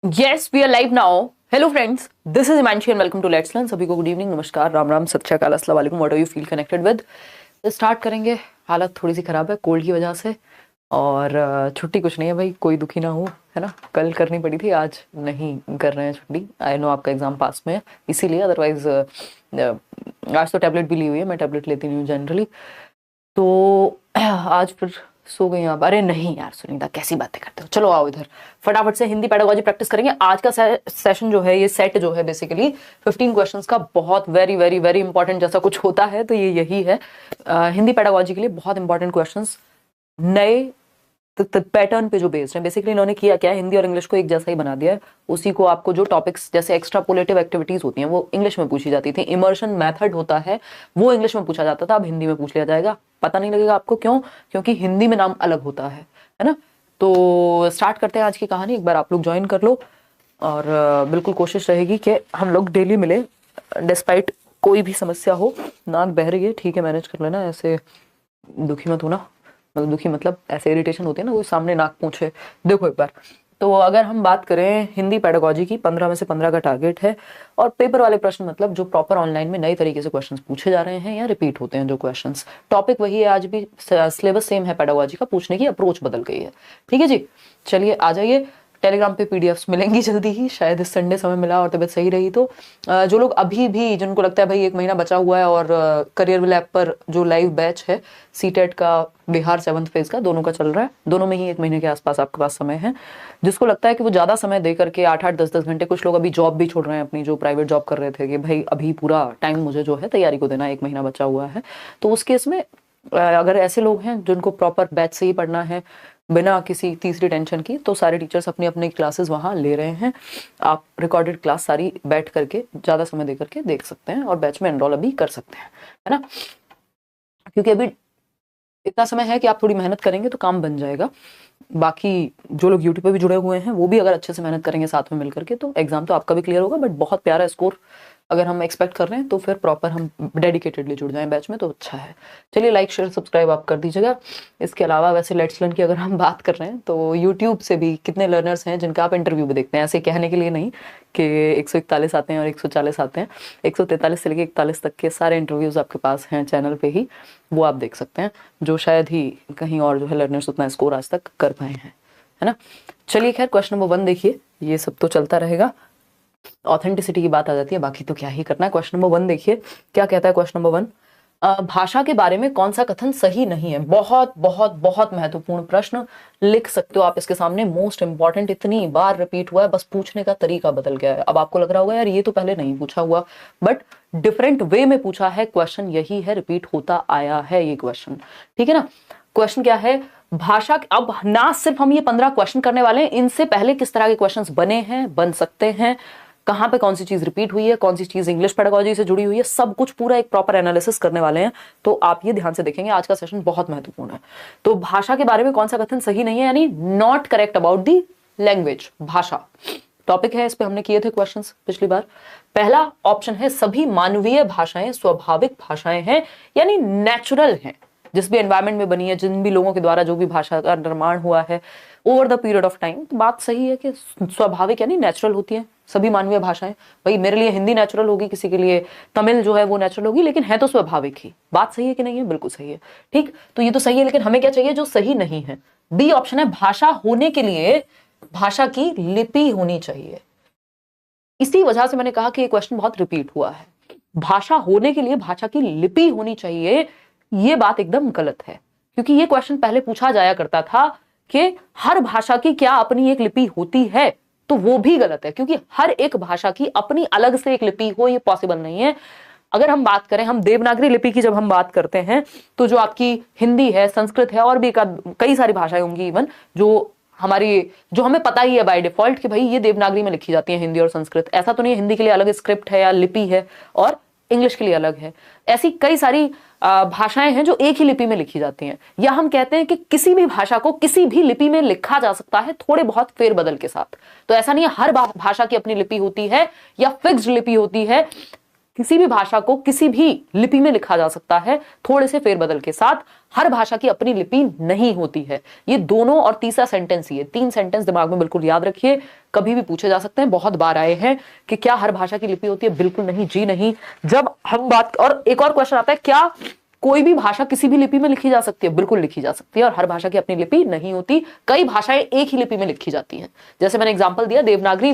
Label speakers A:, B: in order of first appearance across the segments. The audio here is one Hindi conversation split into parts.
A: Yes, we are live now. Hello friends, this is Imanshi and welcome to Let's Learn. सभी को गुड इवनिंग, नमस्कार, राम राम, सत श्री अकाल, अस्सलाम वालेकुम, what are you feel connected with. Start करेंगे। हालत थोड़ी सी खराब है कोल्ड की वजह से और छुट्टी कुछ नहीं है भाई, कोई दुखी ना हो, है ना। कल करनी पड़ी थी, आज नहीं कर रहे हैं छुट्टी। आई नो आपका एग्जाम पास में है इसीलिए, अदरवाइज आज तो टैबलेट भी ली हुई है, मैं टैबलेट लेती नहीं हूँ जनरली। तो आज फिर सो गई आप। अरे नहीं यार सुनीता, कैसी बातें करते हो। चलो आओ इधर, फटाफट से हिंदी पेडागोजी प्रैक्टिस करेंगे। आज का सेशन जो है, ये सेट जो है बेसिकली 15 क्वेश्चंस का, बहुत वेरी वेरी वेरी इंपॉर्टेंट जैसा कुछ होता है तो ये यही है। हिंदी पेडागोजी के लिए बहुत इंपॉर्टेंट क्वेश्चंस, नए पैटर्न पे जो बेस्ड है। बेसिकली इन्होंने किया क्या, हिंदी और इंग्लिश को एक जैसा ही बना दिया है। उसी को आपको जो टॉपिक्स जैसे एक्स्ट्रापोलेटिव एक्टिविटीज होती हैं वो इंग्लिश में पूछी जाती थी, इमर्शन मेथड होता है वो इंग्लिश में पूछा जाता था, अब हिंदी में पूछ लिया जाएगा। पता नहीं लगेगा आपको क्यों, क्योंकि हिंदी में नाम अलग होता है ना। तो स्टार्ट करते हैं आज की कहानी। एक बार आप लोग ज्वाइन कर लो और बिल्कुल कोशिश रहेगी कि हम लोग डेली मिले, डिस्पाइट कोई भी समस्या हो। नाक बह रही है, ठीक है, मैनेज कर लेना, ऐसे दुखी मत होना। मतलब दुखी मतलब ऐसे इरिटेशन होती है ना, कोई सामने नाक पूछे। देखो एक बार, तो अगर हम बात करें हिंदी पेडागोजी की, 15 में से 15 का टारगेट है। और पेपर वाले प्रश्न मतलब जो प्रॉपर ऑनलाइन में नए तरीके से क्वेश्चंस पूछे जा रहे हैं या रिपीट होते हैं जो क्वेश्चंस, टॉपिक वही है, आज भी सिलेबस सेम है पेडागोजी का, पूछने की अप्रोच बदल गई है। ठीक है जी, चलिए आ जाइए। टेलीग्राम पे पीडीएफ्स मिलेंगी जल्दी ही, शायद इस संडे समय मिला और तबीयत सही रही तो। जो लोग अभी भी, जिनको लगता है भाई 1 महीना बचा हुआ है, और करियर विल ऐप पर जो लाइव बैच है सीटेट का, बिहार 7th फेज का, दोनों का चल रहा है, दोनों में ही 1 महीने के आसपास आपके पास समय है। जिसको लगता है कि वो ज्यादा समय दे करके 8-8 10-10 घंटे, कुछ लोग अभी जॉब भी छोड़ रहे हैं अपनी, जो प्राइवेट जॉब कर रहे थे, कि भाई अभी पूरा टाइम मुझे जो है तैयारी को देना है, 1 महीना बचा हुआ है। तो उस केस में अगर ऐसे लोग हैं जिनको प्रॉपर बैच से ही पढ़ना है बिना किसी तीसरी टेंशन की, तो सारे टीचर्स अपनी अपनी क्लासेस वहाँ ले रहे हैं। आप रिकॉर्डेड क्लास सारी बैठ करके ज़्यादा समय दे करके देख सकते हैं और बैच में एनरोल अभी कर सकते हैं, है ना। क्योंकि अभी इतना समय है कि आप थोड़ी मेहनत करेंगे तो काम बन जाएगा। बाकी जो लोग यूट्यूब पे भी जुड़े हुए हैं वो भी अगर अच्छे से मेहनत करेंगे साथ में मिलकर के, तो एग्जाम तो आपका भी क्लियर होगा। बट बहुत प्यारा स्कोर अगर हम एक्सपेक्ट कर रहे हैं तो फिर प्रॉपर हम डेडिकेटेडली जुड़ जाएं बैच में तो अच्छा है। चलिए लाइक शेयर सब्सक्राइब आप कर दीजिएगा। इसके अलावा वैसे लेट्स लर्न की अगर हम बात कर रहे हैं तो यूट्यूब से भी कितने लर्नर्स हैं जिनका आप इंटरव्यू भी देखते हैं, ऐसे कहने के लिए नहीं कि 141 आते हैं और 140 आते हैं, 143 से लेकर 41 तक के सारे इंटरव्यूज आपके पास हैं चैनल पे ही, वो आप देख सकते हैं, जो शायद ही कहीं और जो है लर्नर्स उतना स्कोर आज तक कर पाए हैं, है ना। चलिए खैर, क्वेश्चन नंबर 1 देखिए, ये सब तो चलता रहेगा, ऑथेंटिसिटी की बात आ जाती है, बाकी तो क्या ही करना है। क्वेश्चन नंबर 1 देखिए क्या कहता है। क्वेश्चन नंबर 1, भाषा के बारे में कौन सा कथन सही नहीं है। बहुत बहुत बहुत महत्वपूर्ण प्रश्न, लिख सकते हो आप इसके सामने, मोस्ट इंपॉर्टेंट, इतनी बार रिपीट हुआ है, बस पूछने का तरीका बदल गया है। अब आपको लग रहा होगा यार ये तो पहले नहीं पूछा हुआ, बट डिफरेंट वे में पूछा है क्वेश्चन, यही है, रिपीट होता आया है ये क्वेश्चन, ठीक है ना। क्वेश्चन क्या है, भाषा, अब ना सिर्फ हम ये 15 क्वेश्चन करने वाले हैं, इनसे पहले किस तरह के क्वेश्चंस बने हैं, बन सकते हैं, कहां पे कौन सी चीज रिपीट हुई है, कौन सी चीज इंग्लिश पेडागोजी से जुड़ी हुई है, सब कुछ पूरा एक प्रॉपर एनालिसिस करने वाले हैं। तो आप ये ध्यान से देखेंगे, आज का सेशन बहुत महत्वपूर्ण है। तो भाषा के बारे में कौन सा कथन सही नहीं है, यानी not correct about the language, भाषा टॉपिक है, इस पे हमने किए थे क्वेश्चंस पिछली बार। पहला ऑप्शन है, सभी मानवीय भाषाएं स्वाभाविक भाषाएं हैं, यानी नेचुरल हैं, जिस भी एनवायरमेंट में बनी है, जिन भी लोगों के द्वारा जो भी भाषा का निर्माण हुआ है over the period of time, तो बात सही है कि स्वाभाविक यानी नेचुरल होती है सभी मानवीय भाषाएं। भाई मेरे लिए हिंदी नेचुरल होगी, किसी के लिए तमिल जो है वो नेचुरल होगी, लेकिन है तो स्वाभाविक ही। बात सही है कि नहीं है, बिल्कुल सही है, ठीक। तो ये तो सही है, लेकिन हमें क्या चाहिए जो सही नहीं है। बी ऑप्शन है, भाषा होने के लिए भाषा की लिपि होनी चाहिए। इसी वजह से मैंने कहा कि ये क्वेश्चन बहुत रिपीट हुआ है। भाषा होने के लिए भाषा की लिपि होनी चाहिए, ये बात एकदम गलत है, क्योंकि ये क्वेश्चन पहले पूछा जाया करता था कि हर भाषा की क्या अपनी एक लिपि होती है, तो वो भी गलत है, क्योंकि हर एक भाषा की अपनी अलग से एक लिपि हो, ये पॉसिबल नहीं है। अगर हम बात करें, हम देवनागरी लिपि की जब हम बात करते हैं, तो जो आपकी हिंदी है, संस्कृत है, और भी कई सारी भाषाएं होंगी इवन, जो हमारी, जो हमें पता ही है बाय डिफॉल्ट कि भाई ये देवनागरी में लिखी जाती है, हिंदी और संस्कृत। ऐसा तो नहीं है हिंदी के लिए अलग स्क्रिप्ट है या लिपि है और इंग्लिश के लिए अलग है। ऐसी कई सारी भाषाएं हैं जो एक ही लिपि में लिखी जाती हैं। या हम कहते हैं कि किसी भी भाषा को किसी भी लिपि में लिखा जा सकता है, थोड़े बहुत फेरबदल के साथ। तो ऐसा नहीं है हर भाषा की अपनी लिपि होती है या फिक्स्ड लिपि होती है। किसी भी भाषा को किसी भी लिपि में लिखा जा सकता है थोड़े से फेरबदल के साथ। हर भाषा की अपनी लिपि नहीं होती है। ये दोनों और तीसरा सेंटेंस, ये 3 सेंटेंस दिमाग में बिल्कुल याद रखिए, कभी भी पूछे जा सकते हैं, बहुत बार आए हैं कि क्या हर भाषा की लिपि होती है? बिल्कुल नहीं जी नहीं। जब हम बात, और एक और क्वेश्चन आता है, क्या कोई भी भाषा किसी भी लिपि में लिखी जा सकती है? बिल्कुल लिखी जा सकती है, और हर भाषा की अपनी लिपि नहीं होती। कई भाषाएं एक ही लिपि में लिखी जाती हैं। जैसे मैंने एग्जांपल दिया, देवनागरी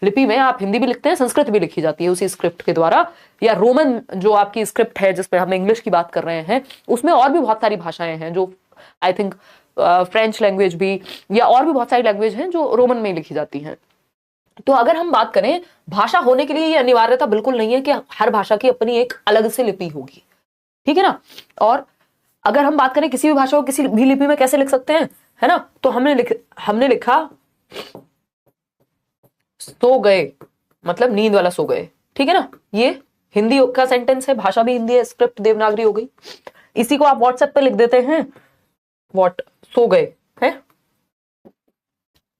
A: लिपि में आप हिंदी भी लिखते हैं, संस्कृत भी लिखी जाती है उसी स्क्रिप्ट के द्वारा, या रोमन जो आपकी स्क्रिप्ट है जिसमें हम इंग्लिश की बात कर रहे हैं, उसमें और भी बहुत सारी भाषाएं हैं जो आई थिंक फ्रेंच लैंग्वेज भी, या और भी बहुत सारी लैंग्वेज हैं जो रोमन में लिखी जाती हैं। तो अगर हम बात करें, भाषा होने के लिए ये अनिवार्यता बिल्कुल नहीं है कि हर भाषा की अपनी एक अलग से लिपि होगी, ठीक है ना। और अगर हम बात करें किसी भी भाषा को किसी भी लिपि में कैसे लिख सकते हैं, है ना, तो हमने लिखा सो गए, मतलब नींद वाला सो गए, ठीक है ना। ये हिंदी का सेंटेंस है, भाषा भी हिंदी है, स्क्रिप्ट देवनागरी हो गई। इसी को आप व्हाट्सएप पे लिख देते हैं, व्हाट सो गए है,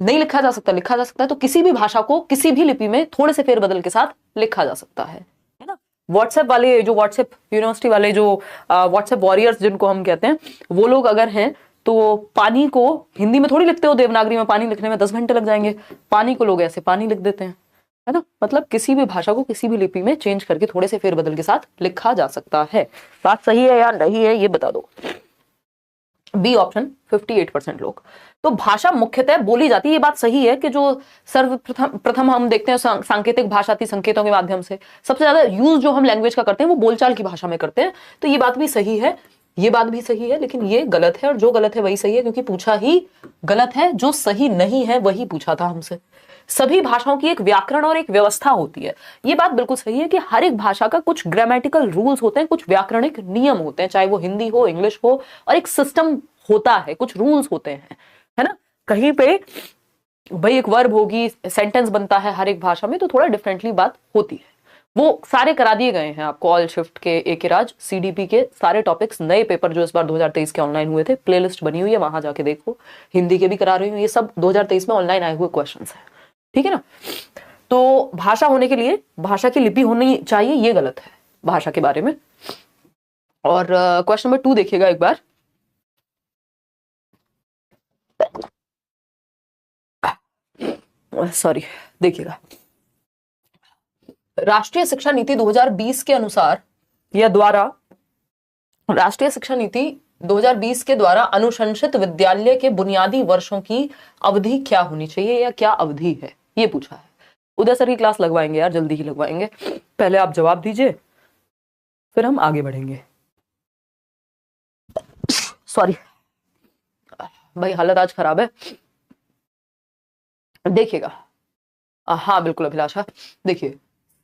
A: नहीं लिखा जा सकता, लिखा जा सकता है। तो किसी भी भाषा को किसी भी लिपि में थोड़े से फेरबदल के साथ लिखा जा सकता है ना। व्हाट्सएप वाले, जो व्हाट्सएप यूनिवर्सिटी वाले, जो व्हाट्सएप वॉरियर्स जिनको हम कहते हैं, वो लोग अगर हैं तो पानी को हिंदी में थोड़ी लिखते हो, देवनागरी में पानी लिखने में 10 घंटे लग जाएंगे, पानी को लोग ऐसे पानी लिख देते हैं, है ना। मतलब किसी भी भाषा को किसी भी लिपि में चेंज करके थोड़े से फेरबदल के साथ लिखा जा सकता है। बात सही है या नहीं है ये बता दो। बी ऑप्शन 58% लोग। तो भाषा मुख्यतः बोली जाती है, ये बात सही है कि जो सर्वप्रथम हम देखते हैं सांकेतिक भाषा थी, संकेतों के माध्यम से सबसे ज्यादा यूज जो हम लैंग्वेज का करते हैं वो बोलचाल की भाषा में करते हैं। तो ये बात भी सही है, ये बात भी सही है, लेकिन ये गलत है, और जो गलत है वही सही है, क्योंकि पूछा ही गलत है, जो सही नहीं है वही पूछा था हमसे। सभी भाषाओं की एक व्याकरण और एक व्यवस्था होती है, ये बात बिल्कुल सही है कि हर एक भाषा का कुछ ग्रामेटिकल रूल्स होते हैं, कुछ व्याकरणिक नियम होते हैं, चाहे वो हिंदी हो, इंग्लिश हो, और एक सिस्टम होता है, कुछ रूल्स होते हैं, है ना। कहीं पे भाई एक वर्ब होगी, सेंटेंस बनता है हर एक भाषा में, तो थोड़ा डिफरेंटली बात होती है। वो सारे करा दिए गए हैं आपको, ऑल शिफ्ट के, एके राज, सीडीपी के सारे टॉपिक्स, नए पेपर जो इस बार 2023 के ऑनलाइन हुए थे, प्लेलिस्ट बनी हुई है, वहां जाके देखो। हिंदी के भी करा रही हूँ, ये सब 2023 में ऑनलाइन आए हुए क्वेश्चंस हैं, ठीक है ना। तो भाषा होने के लिए भाषा की लिपि होनी चाहिए, ये गलत है भाषा के बारे में। और क्वेश्चन नंबर 2 देखिएगा एक बार। सॉरी, देखिएगा, राष्ट्रीय शिक्षा नीति 2020 के अनुसार या द्वारा, राष्ट्रीय शिक्षा नीति 2020 के द्वारा अनुशंसित विद्यालय के बुनियादी वर्षों की अवधि क्या होनी चाहिए, या क्या अवधि है, ये पूछा है। उदय सर की क्लास लगवाएंगे यार, जल्दी ही लगवाएंगे, पहले आप जवाब दीजिए फिर हम आगे बढ़ेंगे। सॉरी भाई, हालत आज खराब है। देखिएगा, हाँ बिल्कुल अभिलाषा, देखिए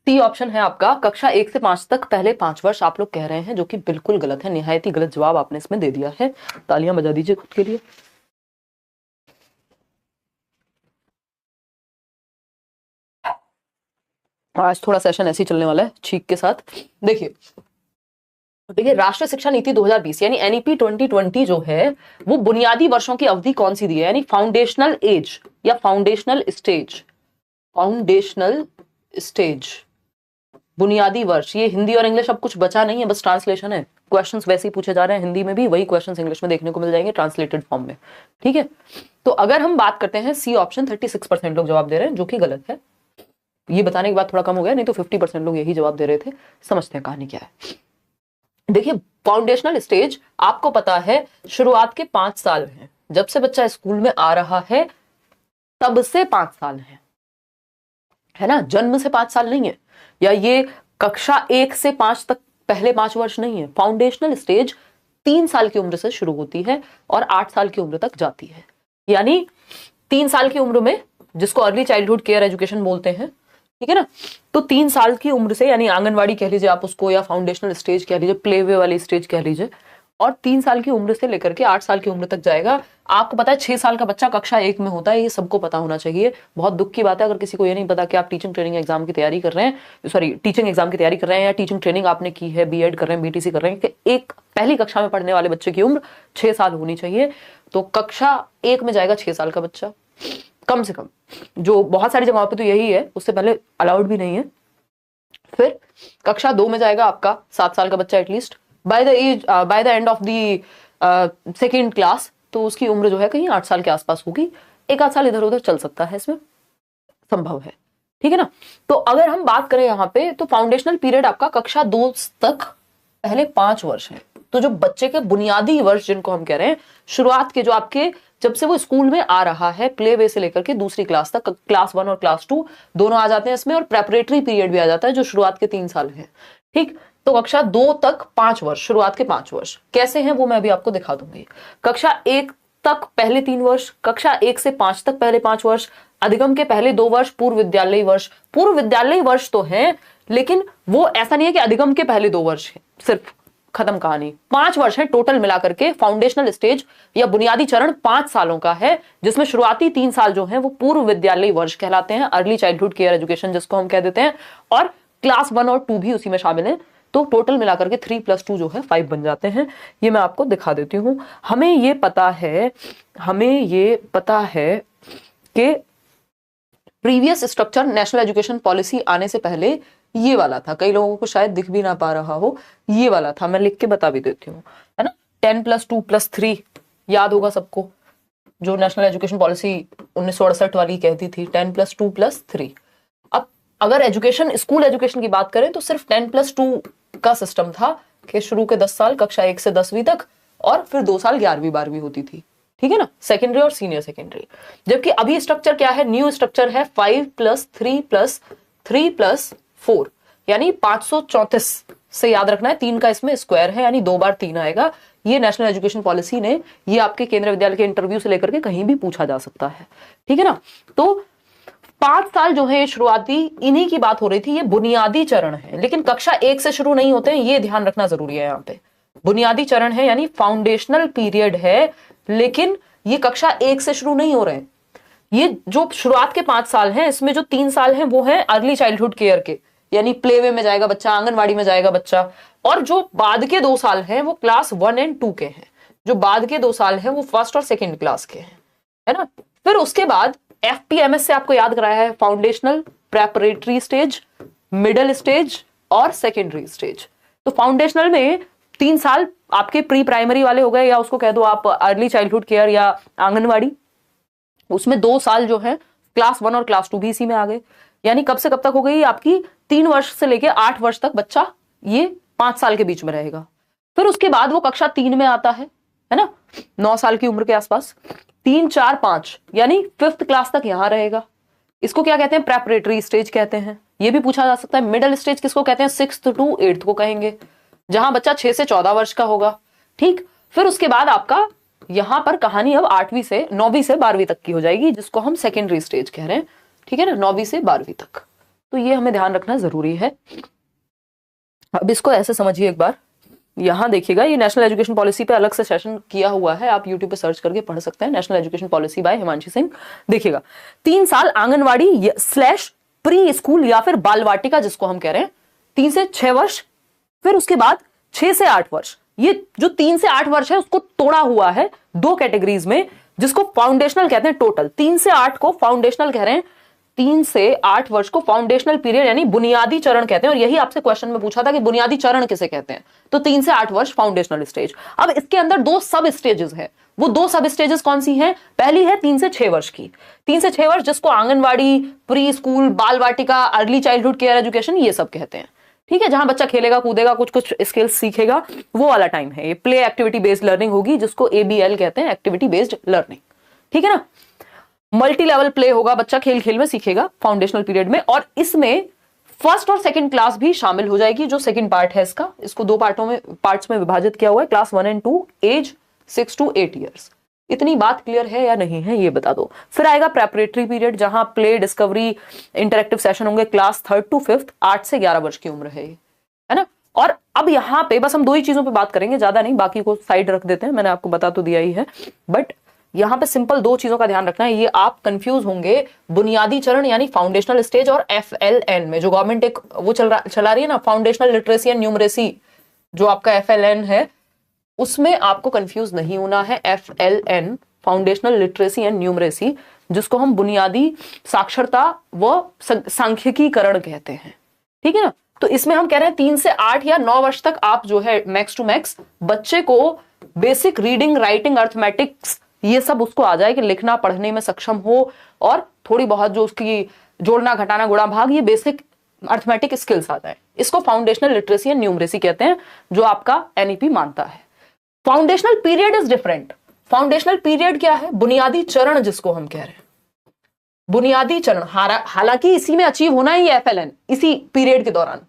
A: सी ऑप्शन है आपका, कक्षा 1 से 5 तक पहले 5 वर्ष आप लोग कह रहे हैं, जो कि बिल्कुल गलत है, निहायत ही गलत जवाब आपने इसमें दे दिया है। तालियां बजा दीजिए खुद के लिए। आज थोड़ा सेशन ऐसे ही चलने वाला है, छींक के साथ। देखिए राष्ट्रीय शिक्षा नीति 2020 यानी एनईपी 2020 जो है, वो बुनियादी वर्षों की अवधि कौन सी दी है, यानी फाउंडेशनल एज या फाउंडेशनल स्टेज, फाउंडेशनल स्टेज, बुनियादी वर्ष। ये हिंदी और इंग्लिश अब कुछ बचा नहीं है, बस ट्रांसलेशन है। क्वेश्चंस वैसे ही पूछे जा रहे हैं हिंदी में भी, वही क्वेश्चंस इंग्लिश में देखने को मिल जाएंगे ट्रांसलेटेड फॉर्म में, ठीक है। तो अगर हम बात करते हैं, सी ऑप्शन 36% लोग जवाब दे रहे हैं, जो कि गलत है। ये बताने के बाद थोड़ा कम हो गया, नहीं तो 50% लोग यही जवाब दे रहे थे। समझते हैं कहानी क्या है। देखिए फाउंडेशनल स्टेज, आपको पता है शुरुआत के 5 साल हैं, जब से बच्चा स्कूल में आ रहा है तब से 5 साल है ना, जन्म से 5 साल नहीं है, या ये कक्षा 1 से 5 तक पहले 5 वर्ष नहीं है। फाउंडेशनल स्टेज 3 साल की उम्र से शुरू होती है और 8 साल की उम्र तक जाती है। यानी 3 साल की उम्र में, जिसको अर्ली चाइल्डहुड केयर एजुकेशन बोलते हैं, ठीक है ना, तो 3 साल की उम्र से, यानी आंगनवाड़ी कह लीजिए आप उसको, या फाउंडेशनल स्टेज कह लीजिए, प्ले वे वाली स्टेज कह लीजिए, और 3 साल की उम्र से लेकर के 8 साल की उम्र तक जाएगा। आपको पता है 6 साल का बच्चा कक्षा 1 में होता है, ये सबको पता होना चाहिए। बहुत दुख की बात है अगर किसी को ये नहीं पता कि आप टीचिंग ट्रेनिंग एग्जाम की तैयारी कर रहे हैं, सॉरी टीचिंग एग्जाम की तैयारी कर रहे हैं, या टीचिंग ट्रेनिंग आपने की है, बीएड कर रहे हैं, बीटीसी कर रहे हैं, कि एक पहली कक्षा में पढ़ने वाले बच्चे की उम्र 6 साल होनी चाहिए। तो कक्षा 1 में जाएगा 6 साल का बच्चा कम से कम, जो बहुत सारी जगहों पे तो यही है, उससे पहले अलाउड भी नहीं है। फिर कक्षा 2 में जाएगा आपका 7 साल का बच्चा at least, by the end of the second class तो उसकी उम्र जो है कहीं 8 साल के आसपास होगी। एक आध साल इधर उधर चल सकता है, इसमें संभव है, ठीक है ना। तो अगर हम बात करें यहाँ पे तो फाउंडेशनल पीरियड आपका कक्षा 2 तक पहले 5 वर्ष है। तो जो बच्चे के बुनियादी वर्ष जिनको हम कह रहे हैं, शुरुआत के जो आपके जब से वो स्कूल में आ रहा है, प्ले वे से लेकर के दूसरी क्लास तक, क्लास 1 और क्लास 2 दोनों आ जाते हैं इसमें, और प्रेपरेटरी पीरियड भी आ जाता है जो शुरुआत के 3 साल है, ठीक। तो कक्षा 2 तक 5 वर्ष, शुरुआत के 5 वर्ष कैसे हैं वो मैं अभी आपको दिखा दूंगी। कक्षा 1 तक पहले 3 वर्ष, कक्षा 1 से 5 तक पहले 5 वर्ष, अधिगम के पहले 2 वर्ष पूर्व विद्यालयी वर्ष। पूर्व विद्यालयी वर्ष तो है, लेकिन वो ऐसा नहीं है कि अधिगम के पहले 2 वर्ष है सिर्फ, खत्म कहानी। 5 वर्ष है टोटल मिलाकर के। फाउंडेशनल स्टेज या बुनियादी चरण 5 सालों का है, जिसमें शुरुआती 3 साल जो है वो पूर्व विद्यालयी वर्ष कहलाते हैं, अर्ली चाइल्डहुड केयर एजुकेशन जिसको हम कह देते हैं, और क्लास 1 और 2 भी उसी में शामिल है। तो टोटल मिलाकर के 3 + 2 जो है 5 बन जाते हैं। ये मैं आपको दिखा देती हूं। हमें ये पता है कि previous structure national education policy आने से पहले ये वाला था, कई लोगों को शायद दिख भी ना पा रहा हो, ये वाला था, मैं लिख के बता भी देती हूँ, है ना। 10 + 2 + 3 याद होगा सबको, जो नेशनल एजुकेशन पॉलिसी 1968 वाली कहती थी, 10 + 2 + 3। अब अगर एजुकेशन, स्कूल एजुकेशन की बात करें तो सिर्फ 10 + 2 का सिस्टम था कि शुरू के 10 साल कक्षा 1 से 10वीं तक, और फिर 2 साल 11वीं 12वीं होती थी, ठीक है ना, सेकेंडरी और सीनियर सेकेंडरी। जबकि अभी स्ट्रक्चर क्या है, न्यू स्ट्रक्चर है 5 + 3 + 3 + 4, यानी 534 से याद रखना है, 3 का इसमें स्क्वायर है, यानी 2 बार 3 आएगा। ये नेशनल एजुकेशन पॉलिसी ने, ये आपके केंद्रीय विद्यालय के इंटरव्यू से लेकर के कहीं भी पूछा जा सकता है, ठीक है ना। तो 5 साल जो है शुरुआती, इन्हीं की बात हो रही थी, ये बुनियादी चरण है, लेकिन कक्षा 1 से शुरू नहीं होते हैं, ये ध्यान रखना जरूरी है। यहाँ पे बुनियादी चरण है यानी फाउंडेशनल पीरियड है, लेकिन ये कक्षा 1 से शुरू नहीं हो रहे हैं। ये जो शुरुआत के 5 साल हैं, इसमें जो 3 साल हैं वो हैं अर्ली चाइल्डहुड केयर के, यानी प्ले वे में जाएगा बच्चा, आंगनवाड़ी में जाएगा बच्चा, और जो बाद के 2 साल हैं वो क्लास 1 और 2 के हैं। जो बाद के 2 साल हैं वो 1st और 2nd क्लास के हैं, है ना। फिर उसके बाद FPMS से आपको याद कराया है, foundational, preparatory stage, middle stage और सेकेंडरी स्टेज। तो फाउंडेशनल में 3 साल आपके प्री प्राइमरी वाले हो गए, या उसको कह दो आप अर्ली चाइल्डहुड केयर या आंगनवाड़ी। उसमें 2 साल जो है क्लास 1 और क्लास 2 भी इसी में आ गए, यानी कब से कब तक हो गई आपकी, 3 वर्ष से लेके 8 वर्ष तक बच्चा ये 5 साल के बीच में रहेगा। फिर उसके बाद वो कक्षा 3 में आता है ना, 9 साल की उम्र के आसपास, 3, 4, 5 यानी 5th क्लास तक यहां रहेगा। इसको क्या कहते हैं, प्रेपरेटरी स्टेज कहते हैं। ये भी पूछा जा सकता है। मिडिल स्टेज किसको कहते हैं, 6th to 8th को कहेंगे, जहां बच्चा 6 से 14 वर्ष का होगा, ठीक। फिर उसके बाद आपका यहां पर कहानी अब 9वीं से 12वीं तक की हो जाएगी, जिसको हम सेकेंडरी स्टेज कह रहे हैं, ठीक है ना, 9वीं से 12वीं तक। तो ये हमें ध्यान रखना जरूरी है। अब इसको ऐसे समझिए एक बार, यहां देखिएगा, ये नेशनल एजुकेशन पॉलिसी पे अलग से सेशन किया हुआ है, आप यूट्यूब पे सर्च करके पढ़ सकते हैं, national education policy bye Himanshi Singh. देखिएगा, 3 साल आंगनवाड़ी / प्री स्कूल या फिर बाल वाटिका जिसको हम कह रहे हैं, 3 से 6 वर्ष। फिर उसके बाद 6 से 8 वर्ष। ये जो 3 से 8 वर्ष है उसको तोड़ा हुआ है 2 कैटेगरीज में, जिसको फाउंडेशनल कहते हैं। टोटल 3 से 8 को फाउंडेशनल कह रहे हैं, 3 से 8 वर्ष को फाउंडेशनल पीरियड यानी बुनियादी चरण कहते हैं। और यही आपसे क्वेश्चन में पूछा था कि बुनियादी चरण किसे कहते हैं, तो 3 से 8 वर्ष फाउंडेशनल स्टेज। अब इसके अंदर 2 सब स्टेजेस है। वो 2 सब स्टेजेस कौन सी हैं, पहली है 3 से 6 वर्ष की, 3 से 6 वर्ष जिसको आंगनवाड़ी, प्री स्कूल, बाल वाटिका, अर्ली चाइल्डहुड केयर एजुकेशन ये सब कहते हैं, ठीक है, जहां बच्चा खेलेगा कूदेगा, कुछ कुछ स्किल्स सीखेगा, वो वाला टाइम है। ये प्ले एक्टिविटी बेस्ड लर्निंग होगी, जिसको ABL कहते हैं, एक्टिविटी बेस्ड लर्निंग, ठीक है ना। मल्टी लेवल प्ले होगा, बच्चा खेल खेल में सीखेगा फाउंडेशनल पीरियड में, और इसमें 1st और 2nd क्लास भी शामिल हो जाएगी, जो 2nd पार्ट है इसका। इसको 2 पार्ट्स में विभाजित किया हुआ है, क्लास 1 और 2, एज 6 to 8 ईयर्स। इतनी बात क्लियर है या नहीं है ये बता दो। फिर आएगा प्रेपरेटरी पीरियड, जहां प्ले, डिस्कवरी, इंटरेक्टिव सेशन होंगे, क्लास 3rd to 5th, 8 से 11 वर्ष की उम्र है ना। और अब यहाँ पे बस हम 2 ही चीजों पे बात करेंगे, ज्यादा नहीं, बाकी को साइड रख देते हैं, मैंने आपको बता तो दिया ही है। बट यहाँ पे सिंपल 2 चीजों का ध्यान रखना है, ये आप कंफ्यूज होंगे बुनियादी चरण यानी फाउंडेशनल स्टेज और FLN में, जो गवर्नमेंट एक वो चला रही है ना, फाउंडेशनल लिटरेसी एंड न्यूमरेसी, जो आपका FLN है, उसमें आपको कंफ्यूज नहीं होना है। FLN foundational literacy and numeracy, जिसको हम बुनियादी साक्षरता व सांख्यिकीकरण कहते हैं, ठीक है ना। तो इसमें हम कह रहे हैं 3 से 8 या 9 वर्ष तक आप जो है मैक्स टू मैक्स बच्चे को बेसिक रीडिंग, राइटिंग, अर्थमेटिक्स ये सब उसको आ जाए कि लिखना पढ़ने में सक्षम हो, और थोड़ी बहुत जो उसकी जोड़ना, घटाना, गुणा, भाग, ये बेसिक अर्थमेटिक स्किल्स आ जाए। इसको फाउंडेशनल लिटरेसी एंड न्यूमरेसी कहते हैं, जो आपका एनईपी मानता है। Foundational period is different. Foundational period क्या है? बुनियादी चरण जिसको हम कह रहे हैं, बुनियादी चरण। हालांकि इसी में अचीव होना ही एफएलएन, इसी पीरियड के दौरान।